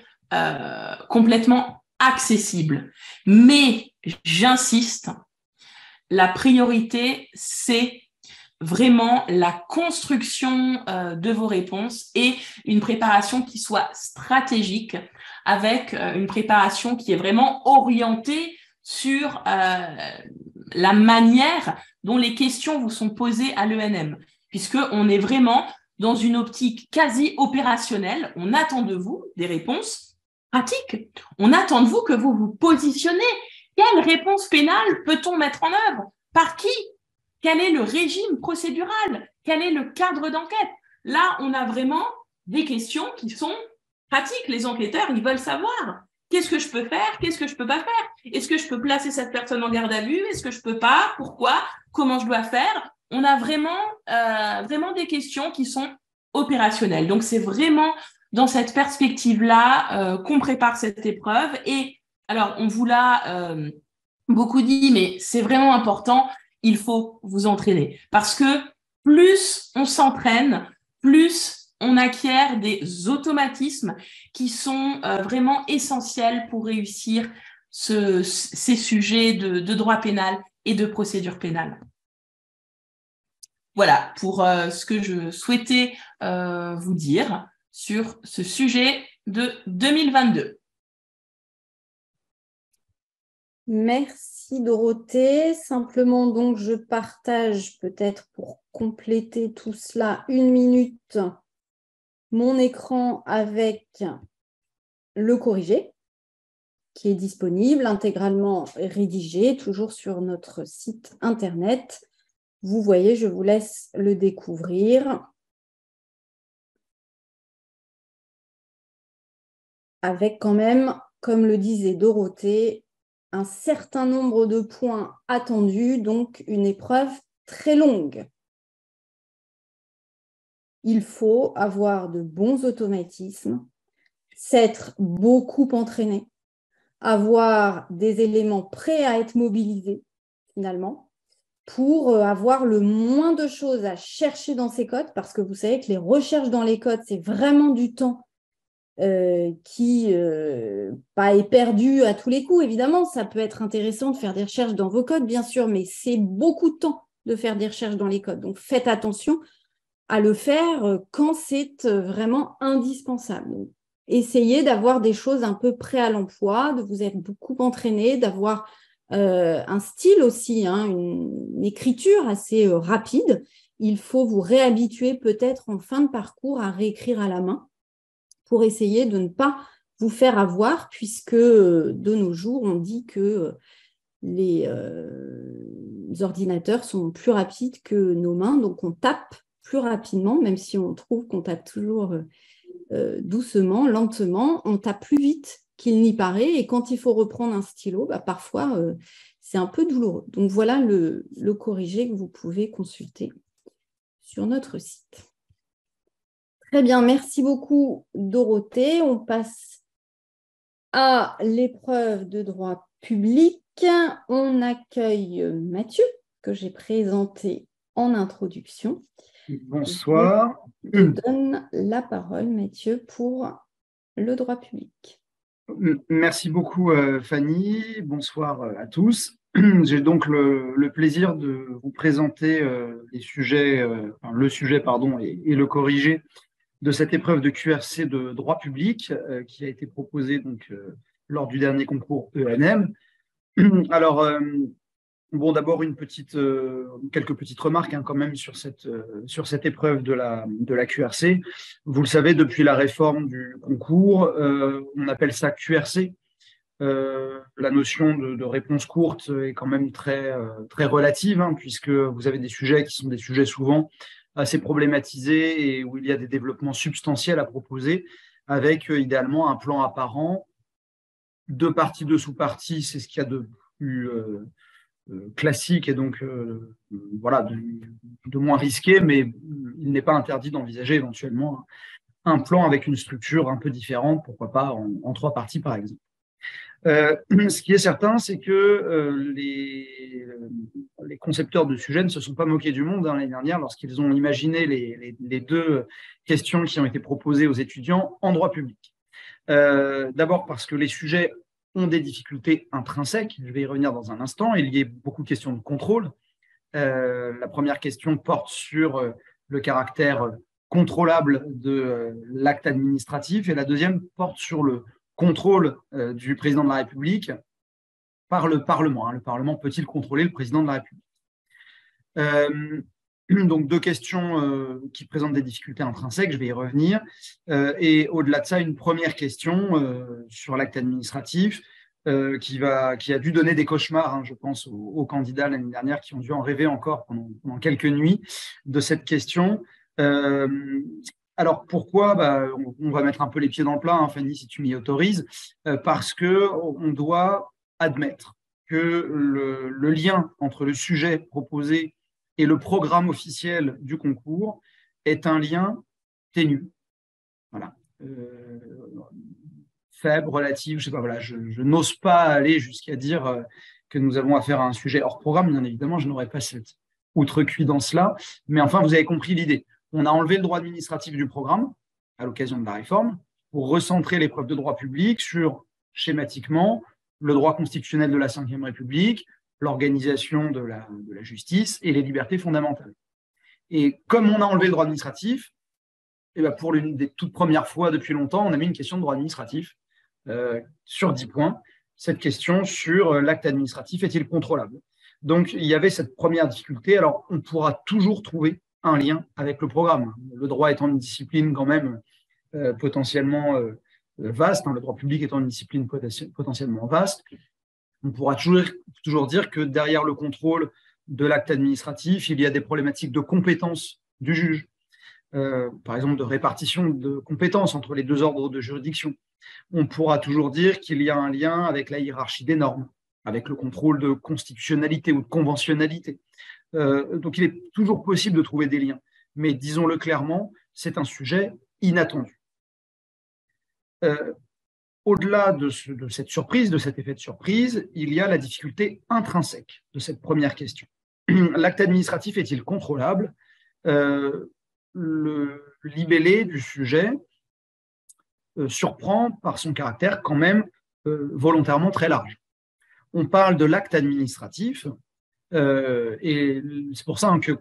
complètement accessible. Mais, j'insiste, la priorité, c'est vraiment la construction de vos réponses et une préparation qui soit stratégique avec une préparation qui est vraiment orientée sur la manière dont les questions vous sont posées à l'ENM, puisqu'on est vraiment dans une optique quasi opérationnelle. On attend de vous des réponses pratiques. On attend de vous que vous vous positionnez. Quelle réponse pénale peut-on mettre en œuvre? Par qui? Quel est le régime procédural? Quel est le cadre d'enquête? Là, on a vraiment des questions qui sont pratiques. Les enquêteurs, ils veulent savoir qu'est-ce que je peux faire, qu'est-ce que je peux pas faire. Est-ce que je peux placer cette personne en garde à vue? Est-ce que je peux pas? Pourquoi? Comment je dois faire? On a vraiment des questions qui sont opérationnelles. Donc, c'est vraiment dans cette perspective-là qu'on prépare cette épreuve. Et alors, on vous l'a beaucoup dit, mais c'est vraiment important. Il faut vous entraîner parce que plus on s'entraîne, plus on acquiert des automatismes qui sont vraiment essentiels pour réussir ces sujets de droit pénal et de procédure pénale. Voilà pour ce que je souhaitais vous dire sur ce sujet de 2022. Merci Dorothée. Simplement donc je partage peut-être pour compléter tout cela 1 minute mon écran avec le corrigé qui est disponible intégralement rédigé toujours sur notre site internet. Vous voyez, je vous laisse le découvrir avec quand même, comme le disait Dorothée, un certain nombre de points attendus, donc une épreuve très longue. Il faut avoir de bons automatismes, s'être beaucoup entraîné, avoir des éléments prêts à être mobilisés, finalement, pour avoir le moins de choses à chercher dans ces codes, parce que vous savez que les recherches dans les codes, c'est vraiment du temps qui est perdu à tous les coups. Évidemment, ça peut être intéressant de faire des recherches dans vos codes, bien sûr, mais c'est beaucoup de temps de faire des recherches dans les codes. Donc, faites attention à le faire quand c'est vraiment indispensable. Donc, essayez d'avoir des choses un peu prêtes à l'emploi, de vous être beaucoup entraîné, d'avoir un style aussi, hein, une écriture assez rapide. Il faut vous réhabituer peut-être en fin de parcours à réécrire à la main pour essayer de ne pas vous faire avoir, puisque de nos jours, on dit que les ordinateurs sont plus rapides que nos mains, donc on tape plus rapidement, même si on trouve qu'on tape toujours doucement, lentement, on tape plus vite qu'il n'y paraît, et quand il faut reprendre un stylo, parfois c'est un peu douloureux. Donc voilà le corrigé que vous pouvez consulter sur notre site. Très bien, merci beaucoup Dorothée. On passe à l'épreuve de droit public. On accueille Mathieu, que j'ai présenté en introduction. Bonsoir. Je donne la parole, Mathieu, pour le droit public. Merci beaucoup, Fanny. Bonsoir à tous. J'ai donc le plaisir de vous présenter le sujet et le corrigé de cette épreuve de QRC de droit public qui a été proposée donc, lors du dernier concours ENM. Alors, d'abord quelques petites remarques quand même sur cette épreuve de la QRC. Vous le savez, depuis la réforme du concours, on appelle ça QRC. La notion de réponse courte est quand même très relative, hein, puisque vous avez des sujets qui sont des sujets souvent assez problématisés et où il y a des développements substantiels à proposer, avec idéalement un plan apparent, 2 parties, 2 sous-parties, c'est ce qu'il y a de plus classique et donc de moins risqué, mais il n'est pas interdit d'envisager éventuellement un plan avec une structure un peu différente, pourquoi pas en 3 parties par exemple. Ce qui est certain, c'est que les concepteurs de sujets ne se sont pas moqués du monde l'année dernière lorsqu'ils ont imaginé les 2 questions qui ont été proposées aux étudiants en droit public. D'abord parce que les sujets ont des difficultés intrinsèques, je vais y revenir dans un instant, il y a beaucoup de questions de contrôle. La première question porte sur le caractère contrôlable de l'acte administratif et la deuxième porte sur le contrôle du président de la République par le Parlement. Le Parlement peut-il contrôler le président de la République ? Donc 2 questions qui présentent des difficultés intrinsèques, je vais y revenir. Et au-delà de ça, une première question sur l'acte administratif qui a dû donner des cauchemars, hein, je pense, aux candidats l'année dernière qui ont dû en rêver encore pendant quelques nuits de cette question. Alors pourquoi on va mettre un peu les pieds dans le plat, hein, Fanny, si tu m'y autorises, parce qu'on doit admettre que le lien entre le sujet proposé et le programme officiel du concours est un lien ténu. Voilà. Faible, relatif, je sais pas, voilà, je n'ose pas aller jusqu'à dire que nous avons affaire à un sujet hors programme, bien évidemment, je n'aurais pas outrecuidant dans cela, mais enfin, vous avez compris l'idée. On a enlevé le droit administratif du programme à l'occasion de la réforme pour recentrer l'épreuve de droit public sur, schématiquement, le droit constitutionnel de la Ve République, l'organisation de la justice et les libertés fondamentales. Et comme on a enlevé le droit administratif, et bien pour l'une des toutes premières fois depuis longtemps, on a mis une question de droit administratif sur 10 points. Cette question sur l'acte administratif est-il contrôlable? Donc, il y avait cette première difficulté. Alors, on pourra toujours trouver un lien avec le programme. Le droit étant une discipline quand même potentiellement vaste, le droit public étant une discipline potentiellement vaste, on pourra toujours dire que derrière le contrôle de l'acte administratif, il y a des problématiques de compétence du juge, par exemple de répartition de compétences entre les deux ordres de juridiction. On pourra toujours dire qu'il y a un lien avec la hiérarchie des normes, avec le contrôle de constitutionnalité ou de conventionnalité. Donc, il est toujours possible de trouver des liens. Mais disons-le clairement, c'est un sujet inattendu. Au-delà de cette surprise, de cet effet de surprise, il y a la difficulté intrinsèque de cette première question. L'acte administratif est-il contrôlable? Le libellé du sujet surprend par son caractère quand même volontairement très large. On parle de l'acte administratif, et c'est pour ça que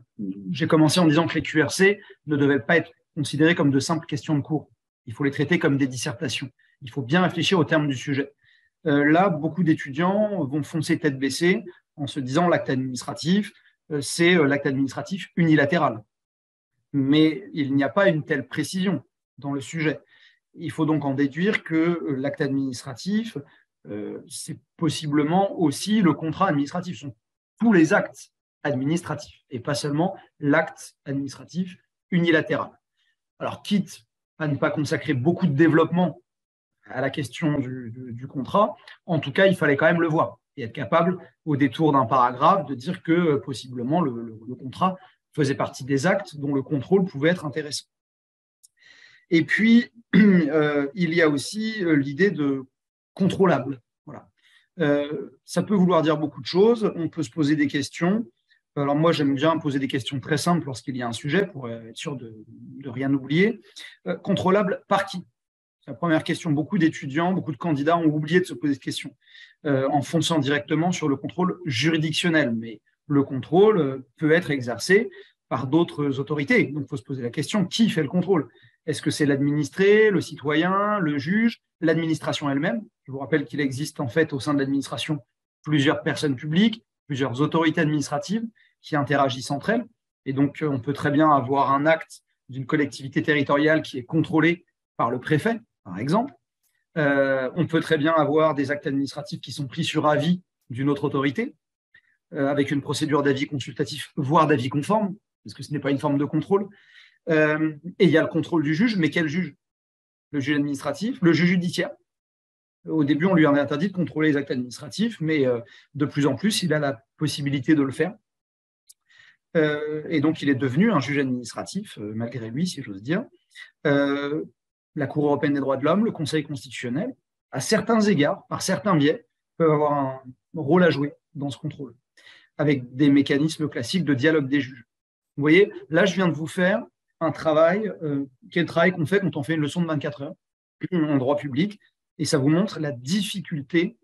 j'ai commencé en disant que les QRC ne devaient pas être considérés comme de simples questions de cours. Il faut les traiter comme des dissertations. Il faut bien réfléchir au terme du sujet. Là, beaucoup d'étudiants vont foncer tête baissée en se disant l'acte administratif, c'est l'acte administratif unilatéral. Mais il n'y a pas une telle précision dans le sujet. Il faut donc en déduire que l'acte administratif, c'est possiblement aussi le contrat administratif. Ce sont tous les actes administratifs et pas seulement l'acte administratif unilatéral. Alors, quitte à ne pas consacrer beaucoup de développement à la question du contrat, en tout cas, il fallait quand même le voir et être capable, au détour d'un paragraphe, de dire que possiblement le contrat faisait partie des actes dont le contrôle pouvait être intéressant. Et puis, il y a aussi l'idée de contrôlable. Voilà. Ça peut vouloir dire beaucoup de choses. On peut se poser des questions. Alors moi, j'aime bien poser des questions très simples lorsqu'il y a un sujet pour être sûr de rien oublier. Contrôlable par qui? C'est la première question. Beaucoup d'étudiants, beaucoup de candidats ont oublié de se poser cette question en fonçant directement sur le contrôle juridictionnel. Mais le contrôle peut être exercé par d'autres autorités. Donc, il faut se poser la question, qui fait le contrôle? Est-ce que c'est l'administré, le citoyen, le juge, l'administration elle-même? Je vous rappelle qu'il existe en fait au sein de l'administration plusieurs personnes publiques, plusieurs autorités administratives qui interagissent entre elles. Et donc, on peut très bien avoir un acte d'une collectivité territoriale qui est contrôlé par le préfet, par exemple. On peut très bien avoir des actes administratifs qui sont pris sur avis d'une autre autorité, avec une procédure d'avis consultatif, voire d'avis conforme, parce que ce n'est pas une forme de contrôle. Et il y a le contrôle du juge, mais quel juge? Le juge administratif, le juge judiciaire. Au début, on lui en a interdit de contrôler les actes administratifs, mais de plus en plus, il a la possibilité de le faire. Et donc, il est devenu un juge administratif, malgré lui, si j'ose dire. La Cour européenne des droits de l'homme, le Conseil constitutionnel, à certains égards, par certains biais, peuvent avoir un rôle à jouer dans ce contrôle, avec des mécanismes classiques de dialogue des juges. Vous voyez, là, je viens de vous faire un travail, qui est le travail qu'on fait quand on fait une leçon de 24 heures en droit public, et ça vous montre la difficulté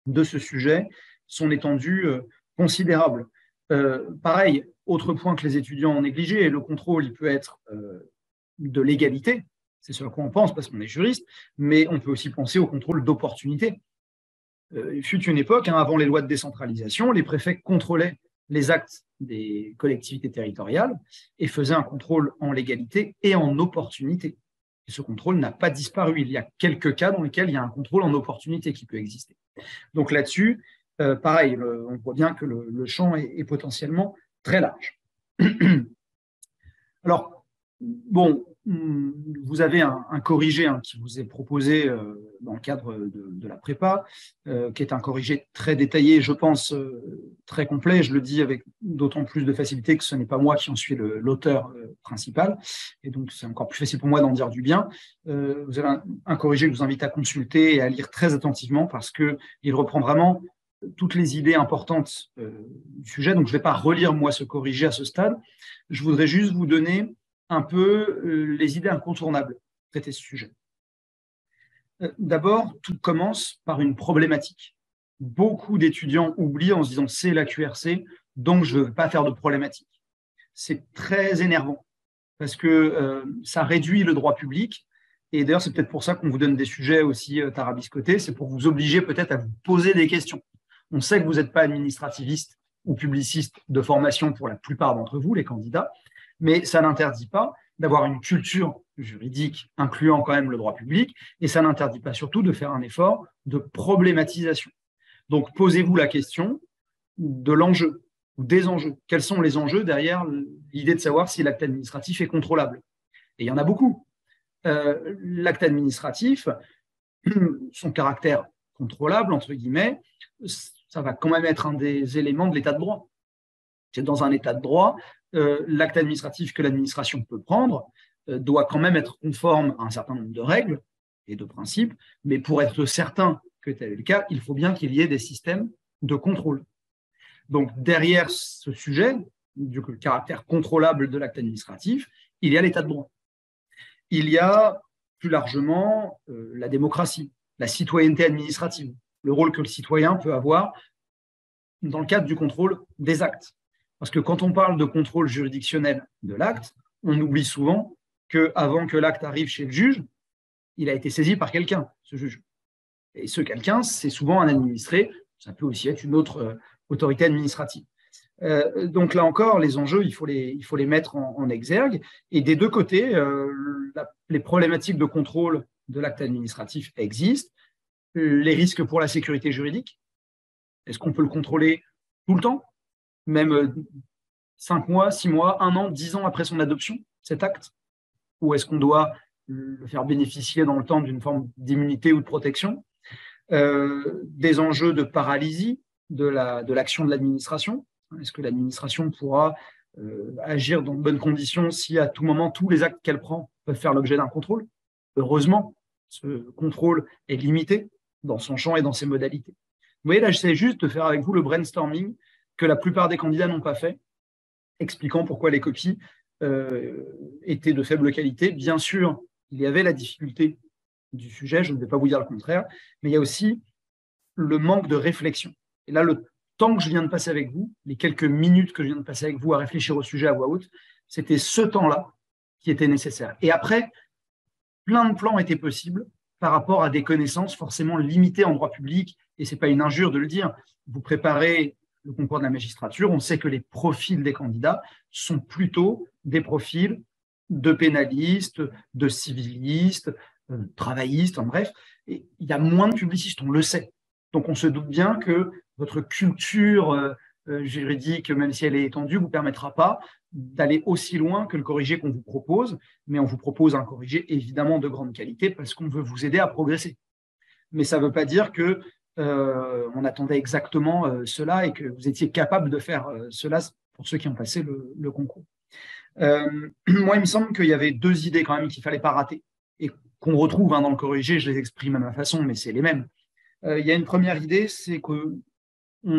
de ce sujet, son étendue considérable. Pareil, autre point que les étudiants ont négligé, le contrôle, il peut être de légalité, c'est ce à quoi on pense parce qu'on est juriste, mais on peut aussi penser au contrôle d'opportunité. Il fut une époque, avant les lois de décentralisation, les préfets contrôlaient les actes des collectivités territoriales et faisaient un contrôle en légalité et en opportunité. Et ce contrôle n'a pas disparu. Il y a quelques cas dans lesquels il y a un contrôle en opportunité qui peut exister. Donc là-dessus, pareil, on voit bien que le champ est potentiellement très large. Alors, bon, vous avez un corrigé qui vous est proposé dans le cadre de la prépa, qui est un corrigé très détaillé, je pense très complet. Je le dis avec d'autant plus de facilité que ce n'est pas moi qui en suis l'auteur principal, et donc c'est encore plus facile pour moi d'en dire du bien. Vous avez un corrigé que je vous invite à consulter et à lire très attentivement parce qu'il reprend vraiment toutes les idées importantes du sujet. Donc, je ne vais pas relire, moi, ce corrigé à ce stade. Je voudrais juste vous donner un peu les idées incontournables pour traiter ce sujet. D'abord, tout commence par une problématique. Beaucoup d'étudiants oublient en se disant « c'est la QRC, donc je ne veux pas faire de problématique ». C'est très énervant parce que ça réduit le droit public. Et d'ailleurs, c'est peut-être pour ça qu'on vous donne des sujets aussi tarabiscotés, c'est pour vous obliger peut-être à vous poser des questions. On sait que vous n'êtes pas administrativiste ou publiciste de formation pour la plupart d'entre vous, les candidats, mais ça n'interdit pas d'avoir une culture juridique incluant quand même le droit public, et ça n'interdit pas surtout de faire un effort de problématisation. Donc, posez-vous la question de l'enjeu ou des enjeux. Quels sont les enjeux derrière l'idée de savoir si l'acte administratif est contrôlable? Et il y en a beaucoup. L'acte administratif, son caractère contrôlable, entre guillemets, ça va quand même être un des éléments de l'état de droit. C'est dans un état de droit, l'acte administratif que l'administration peut prendre doit quand même être conforme à un certain nombre de règles et de principes, mais pour être certain que tel est le cas, il faut bien qu'il y ait des systèmes de contrôle. Donc, derrière ce sujet, du caractère contrôlable de l'acte administratif, il y a l'état de droit. Il y a plus largement la démocratie, la citoyenneté administrative, le rôle que le citoyen peut avoir dans le cadre du contrôle des actes. Parce que quand on parle de contrôle juridictionnel de l'acte, on oublie souvent qu'avant que l'acte arrive chez le juge, il a été saisi par quelqu'un, ce juge. Et ce quelqu'un, c'est souvent un administré, ça peut aussi être une autre autorité administrative. Donc là encore, les enjeux, il faut les mettre en exergue. Et des deux côtés, les problématiques de contrôle de l'acte administratif existent. Les risques pour la sécurité juridique, est-ce qu'on peut le contrôler tout le temps, même 5 mois, 6 mois, 1 an, 10 ans après son adoption, cet acte? Ou est-ce qu'on doit le faire bénéficier dans le temps d'une forme d'immunité ou de protection? Des enjeux de paralysie de l'action de l'administration. Est-ce que l'administration pourra agir dans de bonnes conditions si à tout moment tous les actes qu'elle prend peuvent faire l'objet d'un contrôle? Heureusement, ce contrôle est limité dans son champ et dans ses modalités. Vous voyez, là, j'essaie juste de faire avec vous le brainstorming que la plupart des candidats n'ont pas fait, expliquant pourquoi les copies étaient de faible qualité. Bien sûr, il y avait la difficulté du sujet, je ne vais pas vous dire le contraire, mais il y a aussi le manque de réflexion. Et là, le temps que je viens de passer avec vous, les quelques minutes que je viens de passer avec vous à réfléchir au sujet à voix haute, c'était ce temps-là qui était nécessaire. Et après, plein de plans étaient possibles par rapport à des connaissances forcément limitées en droit public, et ce n'est pas une injure de le dire. Vous préparez le concours de la magistrature, on sait que les profils des candidats sont plutôt des profils de pénalistes, de civilistes, travaillistes, en bref. Et il y a moins de publicistes, on le sait. Donc on se doute bien que votre culture juridique, même si elle est étendue, ne vous permettra pas d'aller aussi loin que le corrigé qu'on vous propose, mais on vous propose un corrigé évidemment de grande qualité parce qu'on veut vous aider à progresser. Mais ça ne veut pas dire que on attendait exactement cela et que vous étiez capable de faire cela pour ceux qui ont passé le concours. Moi, il me semble qu'il y avait 2 idées quand même qu'il ne fallait pas rater et qu'on retrouve dans le corrigé, je les exprime à ma façon, mais c'est les mêmes. Il y a une première idée, c'est qu'on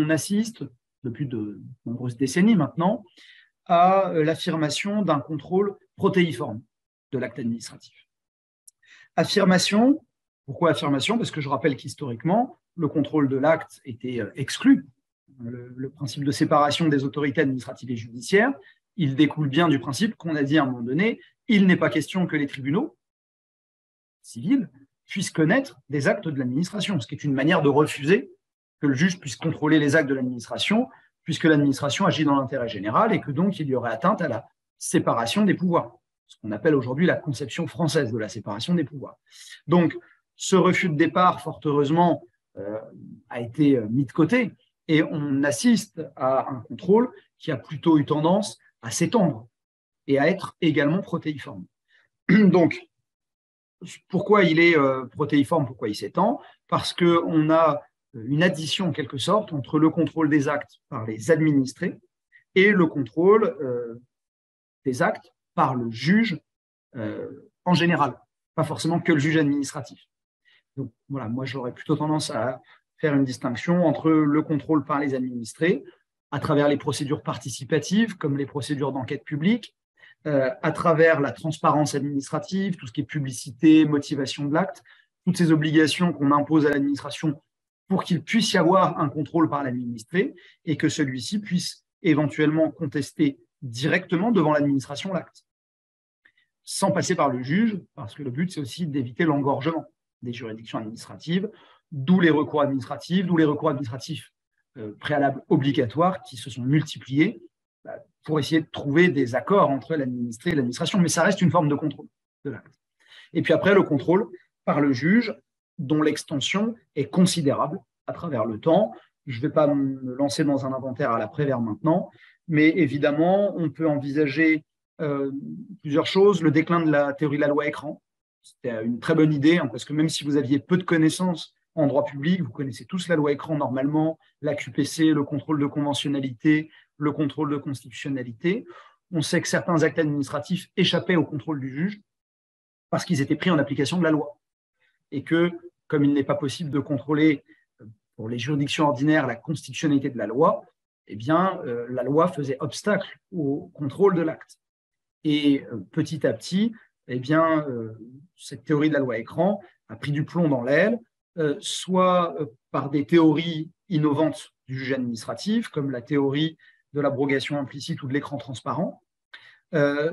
assiste, depuis de nombreuses décennies maintenant, à l'affirmation d'un contrôle protéiforme de l'acte administratif. Affirmation, pourquoi affirmation? Parce que je rappelle qu'historiquement, le contrôle de l'acte était exclu. Le principe de séparation des autorités administratives et judiciaires, il découle bien du principe qu'on a dit à un moment donné, il n'est pas question que les tribunaux civils puissent connaître des actes de l'administration, ce qui est une manière de refuser que le juge puisse contrôler les actes de l'administration, puisque l'administration agit dans l'intérêt général et que donc il y aurait atteinte à la séparation des pouvoirs, ce qu'on appelle aujourd'hui la conception française de la séparation des pouvoirs. Donc, ce refus de départ, fort heureusement, a été mis de côté et on assiste à un contrôle qui a plutôt eu tendance à s'étendre et à être également protéiforme. Donc, pourquoi il est protéiforme, pourquoi il s'étend? Parce qu'on a une addition en quelque sorte entre le contrôle des actes par les administrés et le contrôle des actes par le juge en général, pas forcément que le juge administratif. Donc voilà, moi j'aurais plutôt tendance à faire une distinction entre le contrôle par les administrés, à travers les procédures participatives, comme les procédures d'enquête publique, à travers la transparence administrative, tout ce qui est publicité, motivation de l'acte, toutes ces obligations qu'on impose à l'administration pour qu'il puisse y avoir un contrôle par l'administré et que celui-ci puisse éventuellement contester directement devant l'administration l'acte, sans passer par le juge, parce que le but, c'est aussi d'éviter l'engorgement des juridictions administratives, d'où les recours administratifs, préalables obligatoires qui se sont multipliés pour essayer de trouver des accords entre l'administré et l'administration. Mais ça reste une forme de contrôle de l'acte. Et puis après, le contrôle par le juge, dont l'extension est considérable à travers le temps. Je ne vais pas me lancer dans un inventaire à la Prévert maintenant, mais évidemment, on peut envisager plusieurs choses. Le déclin de la théorie de la loi écran, c'était une très bonne idée, parce que même si vous aviez peu de connaissances en droit public, vous connaissez tous la loi écran normalement, la QPC, le contrôle de conventionnalité, le contrôle de constitutionnalité. On sait que certains actes administratifs échappaient au contrôle du juge parce qu'ils étaient pris en application de la loi. Et que, comme il n'est pas possible de contrôler pour les juridictions ordinaires la constitutionnalité de la loi, eh bien, la loi faisait obstacle au contrôle de l'acte. Et petit à petit, eh bien, cette théorie de la loi écran a pris du plomb dans l'aile, soit par des théories innovantes du juge administratif, comme la théorie de l'abrogation implicite ou de l'écran transparent,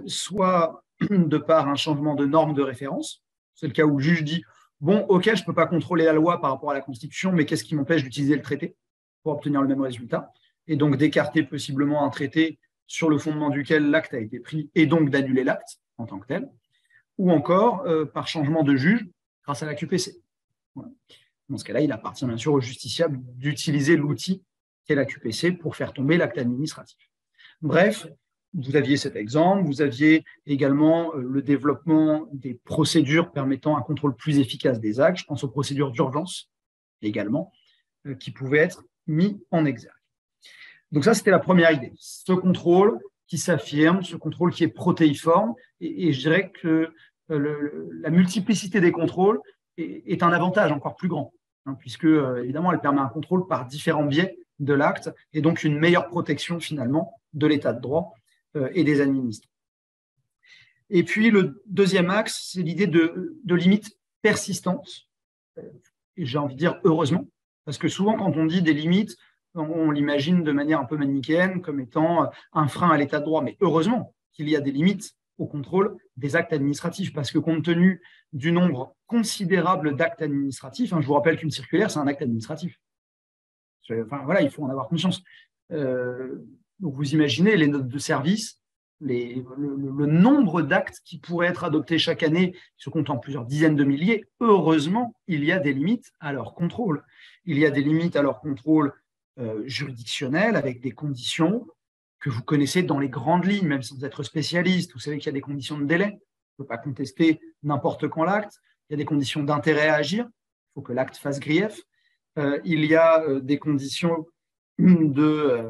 soit de par un changement de norme de référence. C'est le cas où le juge dit « Bon, ok, je ne peux pas contrôler la loi par rapport à la Constitution, mais qu'est-ce qui m'empêche d'utiliser le traité pour obtenir le même résultat ?» Et donc d'écarter possiblement un traité sur le fondement duquel l'acte a été pris et donc d'annuler l'acte en tant que tel, ou encore par changement de juge grâce à la QPC. Voilà. Dans ce cas-là, il appartient bien sûr au justiciable d'utiliser l'outil qu'est la QPC pour faire tomber l'acte administratif. Bref, vous aviez cet exemple, vous aviez également le développement des procédures permettant un contrôle plus efficace des actes, je pense aux procédures d'urgence également, qui pouvaient être mis en exergue. Donc ça, c'était la première idée, ce contrôle qui s'affirme, ce contrôle qui est protéiforme, et je dirais que la multiplicité des contrôles est un avantage encore plus grand, puisque évidemment, elle permet un contrôle par différents biais de l'acte, et donc une meilleure protection finalement de l'état de droit et des administrés. Et puis le deuxième axe, c'est l'idée de limites persistantes, et j'ai envie de dire heureusement, parce que souvent quand on dit des limites, on l'imagine de manière un peu manichéenne comme étant un frein à l'état de droit, mais heureusement qu'il y a des limites au contrôle des actes administratifs, parce que compte tenu du nombre considérable d'actes administratifs, je vous rappelle qu'une circulaire, c'est un acte administratif. Enfin, voilà, il faut en avoir conscience. Donc vous imaginez les notes de service, le nombre d'actes qui pourraient être adoptés chaque année, se compte en plusieurs dizaines de milliers. Heureusement, il y a des limites à leur contrôle. Il y a des limites à leur contrôle juridictionnel avec des conditions que vous connaissez dans les grandes lignes, même sans être spécialiste. Vous savez qu'il y a des conditions de délai. On ne peut pas contester n'importe quand l'acte. Il y a des conditions d'intérêt à agir. Il faut que l'acte fasse grief. Il y a des conditions liées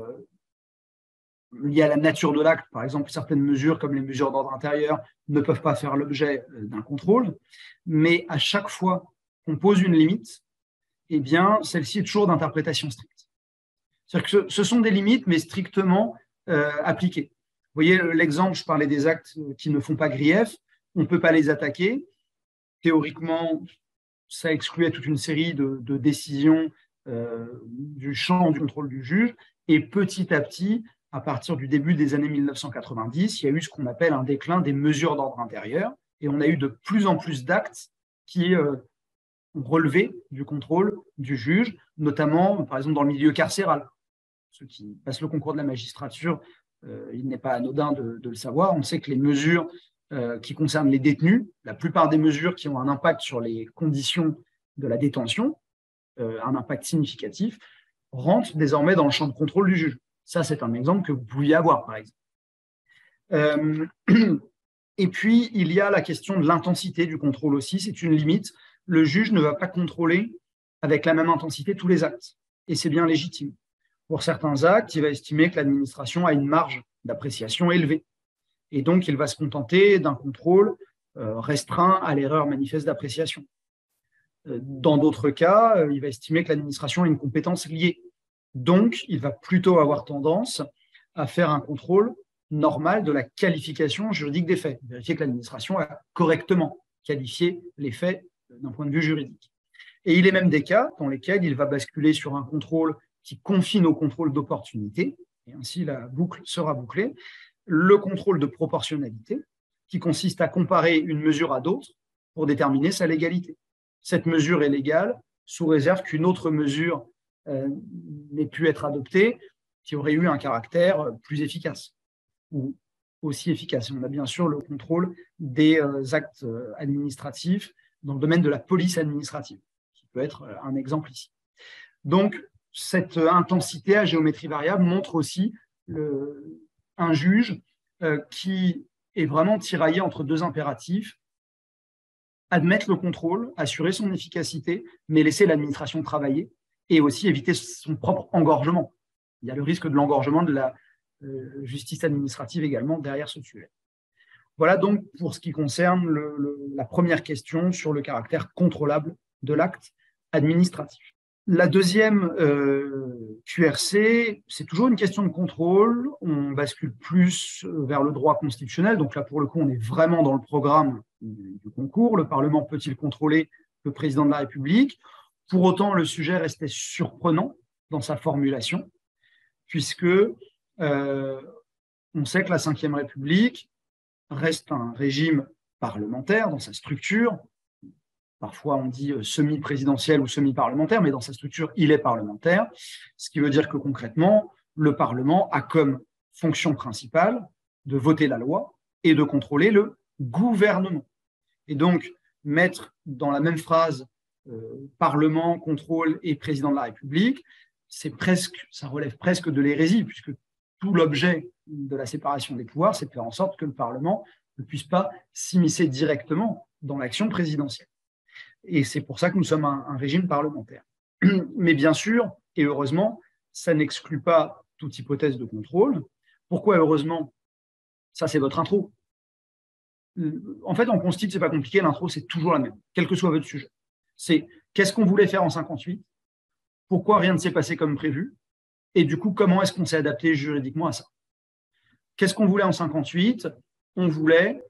à la nature de l'acte. Par exemple, certaines mesures, comme les mesures d'ordre intérieur, ne peuvent pas faire l'objet d'un contrôle. Mais à chaque fois qu'on pose une limite, eh bien, celle-ci est toujours d'interprétation stricte. C'est-à-dire que ce sont des limites, mais strictement appliquées. Vous voyez l'exemple, je parlais des actes qui ne font pas grief, on ne peut pas les attaquer. Théoriquement, ça excluait toute une série de décisions du champ du contrôle du juge. Et petit à petit, à partir du début des années 1990, il y a eu ce qu'on appelle un déclin des mesures d'ordre intérieur. Et on a eu de plus en plus d'actes qui ont relevé du contrôle du juge, notamment, par exemple, dans le milieu carcéral. Ceux qui passent le concours de la magistrature, il n'est pas anodin de le savoir. On sait que les mesures qui concernent les détenus, la plupart des mesures qui ont un impact sur les conditions de la détention, un impact significatif, rentrent désormais dans le champ de contrôle du juge. Ça, c'est un exemple que vous pouviez avoir, par exemple. Et puis, il y a la question de l'intensité du contrôle aussi. C'est une limite. Le juge ne va pas contrôler avec la même intensité tous les actes. Et c'est bien légitime. Pour certains actes, il va estimer que l'administration a une marge d'appréciation élevée. Et donc, il va se contenter d'un contrôle restreint à l'erreur manifeste d'appréciation. Dans d'autres cas, il va estimer que l'administration a une compétence liée. Donc, il va plutôt avoir tendance à faire un contrôle normal de la qualification juridique des faits, vérifier que l'administration a correctement qualifié les faits d'un point de vue juridique. Et il est même des cas dans lesquels il va basculer sur un contrôle qui confine au contrôle d'opportunité, et ainsi la boucle sera bouclée, le contrôle de proportionnalité, qui consiste à comparer une mesure à d'autres pour déterminer sa légalité. Cette mesure est légale sous réserve qu'une autre mesure n'ait pu être adoptée qui aurait eu un caractère plus efficace ou aussi efficace. On a bien sûr le contrôle des actes administratifs dans le domaine de la police administrative, qui peut être un exemple ici. Donc, cette intensité à géométrie variable montre aussi un juge qui est vraiment tiraillé entre deux impératifs: admettre le contrôle, assurer son efficacité, mais laisser l'administration travailler, et aussi éviter son propre engorgement. Il y a le risque de l'engorgement de la justice administrative également derrière ce sujet. Voilà donc pour ce qui concerne la première question sur le caractère contrôlable de l'acte administratif. La deuxième QRC, c'est toujours une question de contrôle. On bascule plus vers le droit constitutionnel. Donc là, pour le coup, on est vraiment dans le programme du concours. Le Parlement peut-il contrôler le président de la République? Pour autant, le sujet restait surprenant dans sa formulation, puisque on sait que la Ve République reste un régime parlementaire dans sa structure. Parfois, on dit semi-présidentiel ou semi-parlementaire, mais dans sa structure, il est parlementaire. Ce qui veut dire que concrètement, le Parlement a comme fonction principale de voter la loi et de contrôler le gouvernement. Et donc, mettre dans la même phrase Parlement, contrôle et président de la République, ça relève presque de l'hérésie, puisque tout l'objet de la séparation des pouvoirs, c'est de faire en sorte que le Parlement ne puisse pas s'immiscer directement dans l'action présidentielle. Et c'est pour ça que nous sommes un régime parlementaire. Mais bien sûr, et heureusement, ça n'exclut pas toute hypothèse de contrôle. Pourquoi heureusement? Ça, c'est votre intro. En fait, en constitue, c'est pas compliqué, l'intro, c'est toujours la même, quel que soit votre sujet. C'est qu'est-ce qu'on voulait faire en 58? Pourquoi rien ne s'est passé comme prévu? Et du coup, comment est-ce qu'on s'est adapté juridiquement à ça? Qu'est-ce qu'on voulait en 58? On voulait,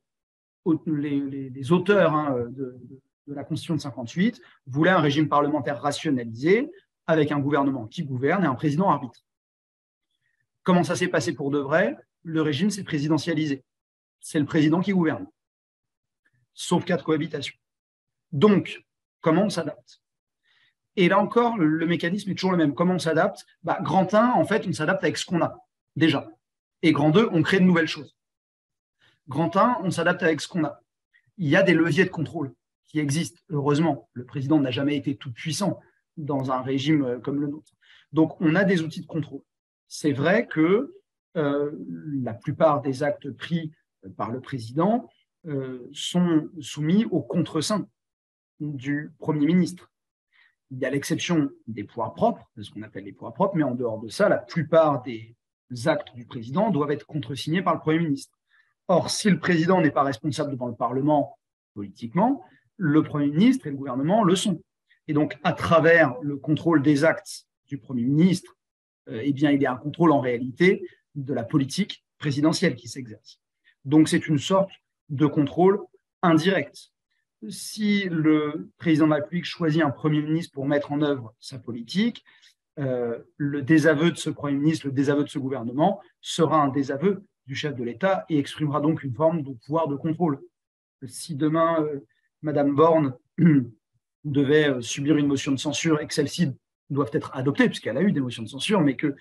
les auteurs de la Constitution de 58 voulaient un régime parlementaire rationalisé, avec un gouvernement qui gouverne et un président arbitre. Comment ça s'est passé pour de vrai? Le régime s'est présidentialisé. C'est le président qui gouverne, sauf cas de cohabitation. Donc, comment on s'adapte? Et là encore, le mécanisme est toujours le même. Comment on s'adapte? Grand 1, en fait, on s'adapte avec ce qu'on a déjà. Et grand 2, on crée de nouvelles choses. Grand 1, on s'adapte avec ce qu'on a. Il y a des leviers de contrôle qui existent, heureusement. Le président n'a jamais été tout puissant dans un régime comme le nôtre. Donc, on a des outils de contrôle. C'est vrai que la plupart des actes pris par le président sont soumis au contre-seing du Premier ministre. Il y a l'exception des pouvoirs propres, de ce qu'on appelle les pouvoirs propres, mais en dehors de ça, la plupart des actes du président doivent être contresignés par le Premier ministre. Or, si le président n'est pas responsable devant le Parlement politiquement, le Premier ministre et le gouvernement le sont. Et donc, à travers le contrôle des actes du Premier ministre, il y a un contrôle en réalité de la politique présidentielle qui s'exerce. Donc, c'est une sorte de contrôle indirect. Si le président de la République choisit un Premier ministre pour mettre en œuvre sa politique, le désaveu de ce Premier ministre, le désaveu de ce gouvernement sera un désaveu du chef de l'État et exprimera donc une forme de pouvoir de contrôle. Si demain, Madame Borne devait subir une motion de censure et que celle-ci doivent être adoptées, puisqu'elle a eu des motions de censure, mais qu'il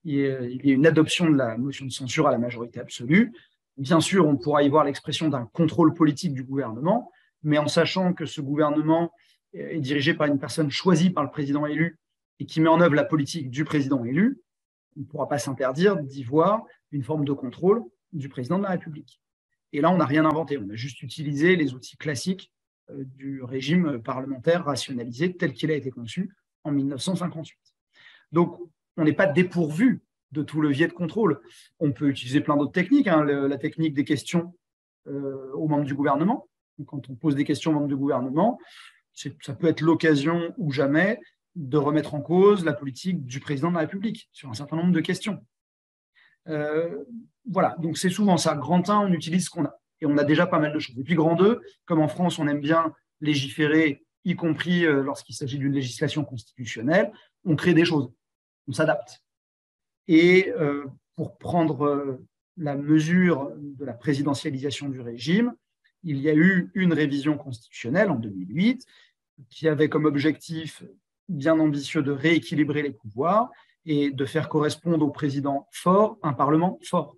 y ait une adoption de la motion de censure à la majorité absolue, bien sûr, on pourra y voir l'expression d'un contrôle politique du gouvernement, mais en sachant que ce gouvernement est dirigé par une personne choisie par le président élu et qui met en œuvre la politique du président élu, on ne pourra pas s'interdire d'y voir une forme de contrôle du président de la République. Et là, on n'a rien inventé, on a juste utilisé les outils classiques du régime parlementaire rationalisé tel qu'il a été conçu en 1958. Donc, on n'est pas dépourvu de tout levier de contrôle. On peut utiliser plein d'autres techniques, la technique des questions aux membres du gouvernement. Quand on pose des questions aux membres du gouvernement, ça peut être l'occasion ou jamais de remettre en cause la politique du président de la République sur un certain nombre de questions. Voilà, donc c'est souvent ça. Grand 1, on utilise ce qu'on a. Et on a déjà pas mal de choses. Et puis grand 2, comme en France, on aime bien légiférer, y compris lorsqu'il s'agit d'une législation constitutionnelle, on crée des choses, on s'adapte. Et pour prendre la mesure de la présidentialisation du régime, il y a eu une révision constitutionnelle en 2008 qui avait comme objectif bien ambitieux de rééquilibrer les pouvoirs et de faire correspondre au président fort un Parlement fort.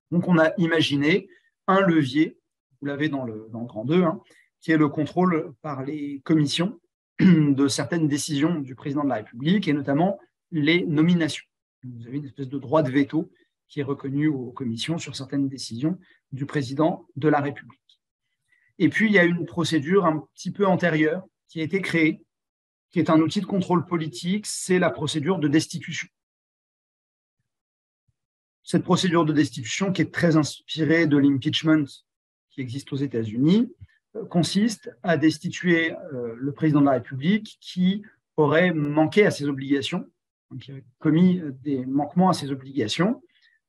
Donc on a imaginé un levier, vous l'avez dans le grand 2, hein, qui est le contrôle par les commissions de certaines décisions du président de la République et notamment les nominations. Vous avez une espèce de droit de veto qui est reconnu aux commissions sur certaines décisions du président de la République. Et puis, il y a une procédure un petit peu antérieure qui a été créée, qui est un outil de contrôle politique, c'est la procédure de destitution. Cette procédure de destitution, qui est très inspirée de l'impeachment qui existe aux États-Unis, consiste à destituer le président de la République qui aurait manqué à ses obligations, qui aurait commis des manquements à ses obligations,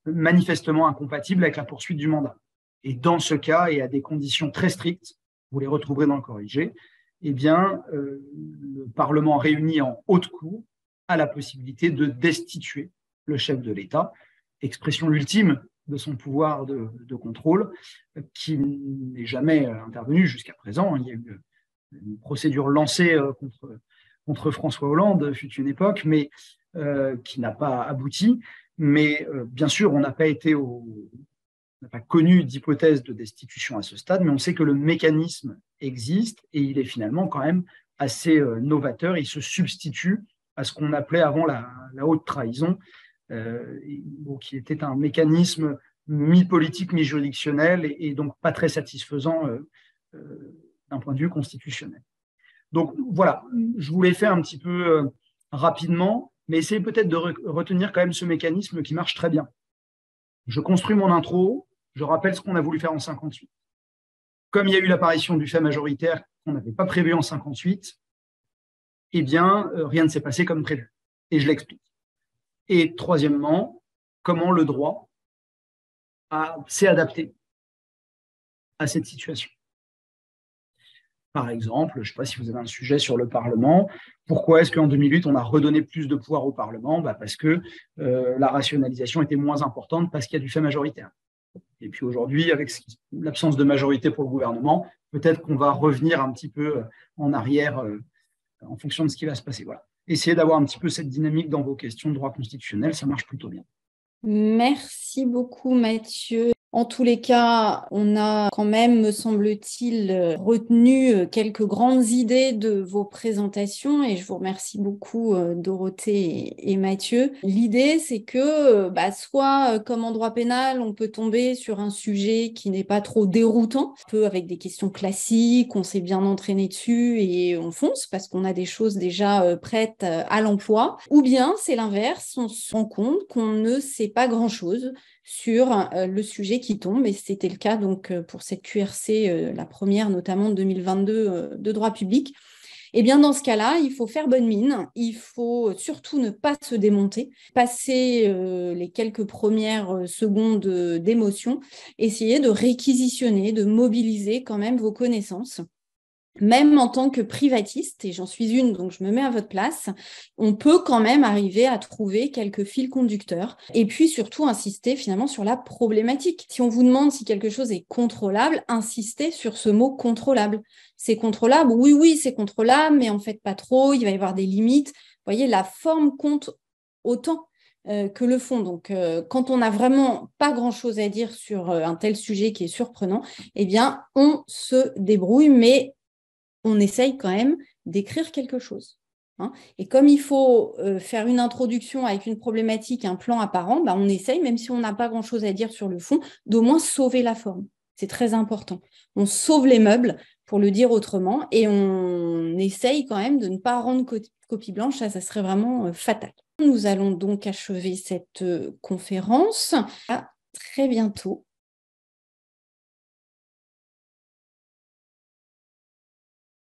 manifestement incompatibles avec la poursuite du mandat. Et dans ce cas, et à des conditions très strictes, vous les retrouverez dans le corrigé, eh bien, le Parlement réuni en haute cour a la possibilité de destituer le chef de l'État, expression ultime de son pouvoir de contrôle, qui n'est jamais intervenu jusqu'à présent. Il y a eu une procédure lancée contre François Hollande, fut une époque, mais qui n'a pas abouti. Mais bien sûr, on n'a pas connu d'hypothèse de destitution à ce stade, mais on sait que le mécanisme existe et il est finalement quand même assez novateur. Il se substitue à ce qu'on appelait avant la haute trahison, qui était un mécanisme mi-politique, mi-juridictionnel et donc pas très satisfaisant d'un point de vue constitutionnel. Donc voilà, je vous l'ai fait un petit peu rapidement, mais essayez peut-être de retenir quand même ce mécanisme qui marche très bien. Je construis mon intro, je rappelle ce qu'on a voulu faire en 58. Comme il y a eu l'apparition du fait majoritaire qu'on n'avait pas prévu en 58, eh bien, rien ne s'est passé comme prévu. Et je l'explique. Et troisièmement, comment le droit s'est adapté à cette situation. Par exemple, je ne sais pas si vous avez un sujet sur le Parlement, pourquoi est-ce qu'en 2008, on a redonné plus de pouvoir au Parlement ? Parce que la rationalisation était moins importante parce qu'il y a du fait majoritaire. Et puis aujourd'hui, avec l'absence de majorité pour le gouvernement, peut-être qu'on va revenir un petit peu en arrière en fonction de ce qui va se passer. Voilà. Essayez d'avoir un petit peu cette dynamique dans vos questions de droit constitutionnel, ça marche plutôt bien. Merci beaucoup, Mathieu. En tous les cas, on a quand même, me semble-t-il, retenu quelques grandes idées de vos présentations et je vous remercie beaucoup, Dorothée et Mathieu. L'idée, c'est que soit comme en droit pénal, on peut tomber sur un sujet qui n'est pas trop déroutant, un peu avec des questions classiques, on s'est bien entraîné dessus et on fonce parce qu'on a des choses déjà prêtes à l'emploi. Ou bien, c'est l'inverse, on se rend compte qu'on ne sait pas grand-chose sur le sujet qui tombe, et c'était le cas donc pour cette QRC, la première notamment de 2022 de droit public. Et bien dans ce cas-là, il faut faire bonne mine, il faut surtout ne pas se démonter, passer les quelques premières secondes d'émotion, essayer de réquisitionner, de mobiliser quand même vos connaissances. Même en tant que privatiste, et j'en suis une, donc je me mets à votre place, on peut quand même arriver à trouver quelques fils conducteurs et puis surtout insister finalement sur la problématique. Si on vous demande si quelque chose est contrôlable, insistez sur ce mot contrôlable. C'est contrôlable, oui, c'est contrôlable, mais en fait pas trop, il va y avoir des limites. Vous voyez, la forme compte autant que le fond. Donc, quand on n'a vraiment pas grand-chose à dire sur un tel sujet qui est surprenant, eh bien, on se débrouille, mais on essaye quand même d'écrire quelque chose. Et comme il faut faire une introduction avec une problématique, un plan apparent, on essaye, même si on n'a pas grand-chose à dire sur le fond, d'au moins sauver la forme. C'est très important. On sauve les meubles, pour le dire autrement, et on essaye quand même de ne pas rendre copie blanche, ça serait vraiment fatal. Nous allons donc achever cette conférence. À très bientôt.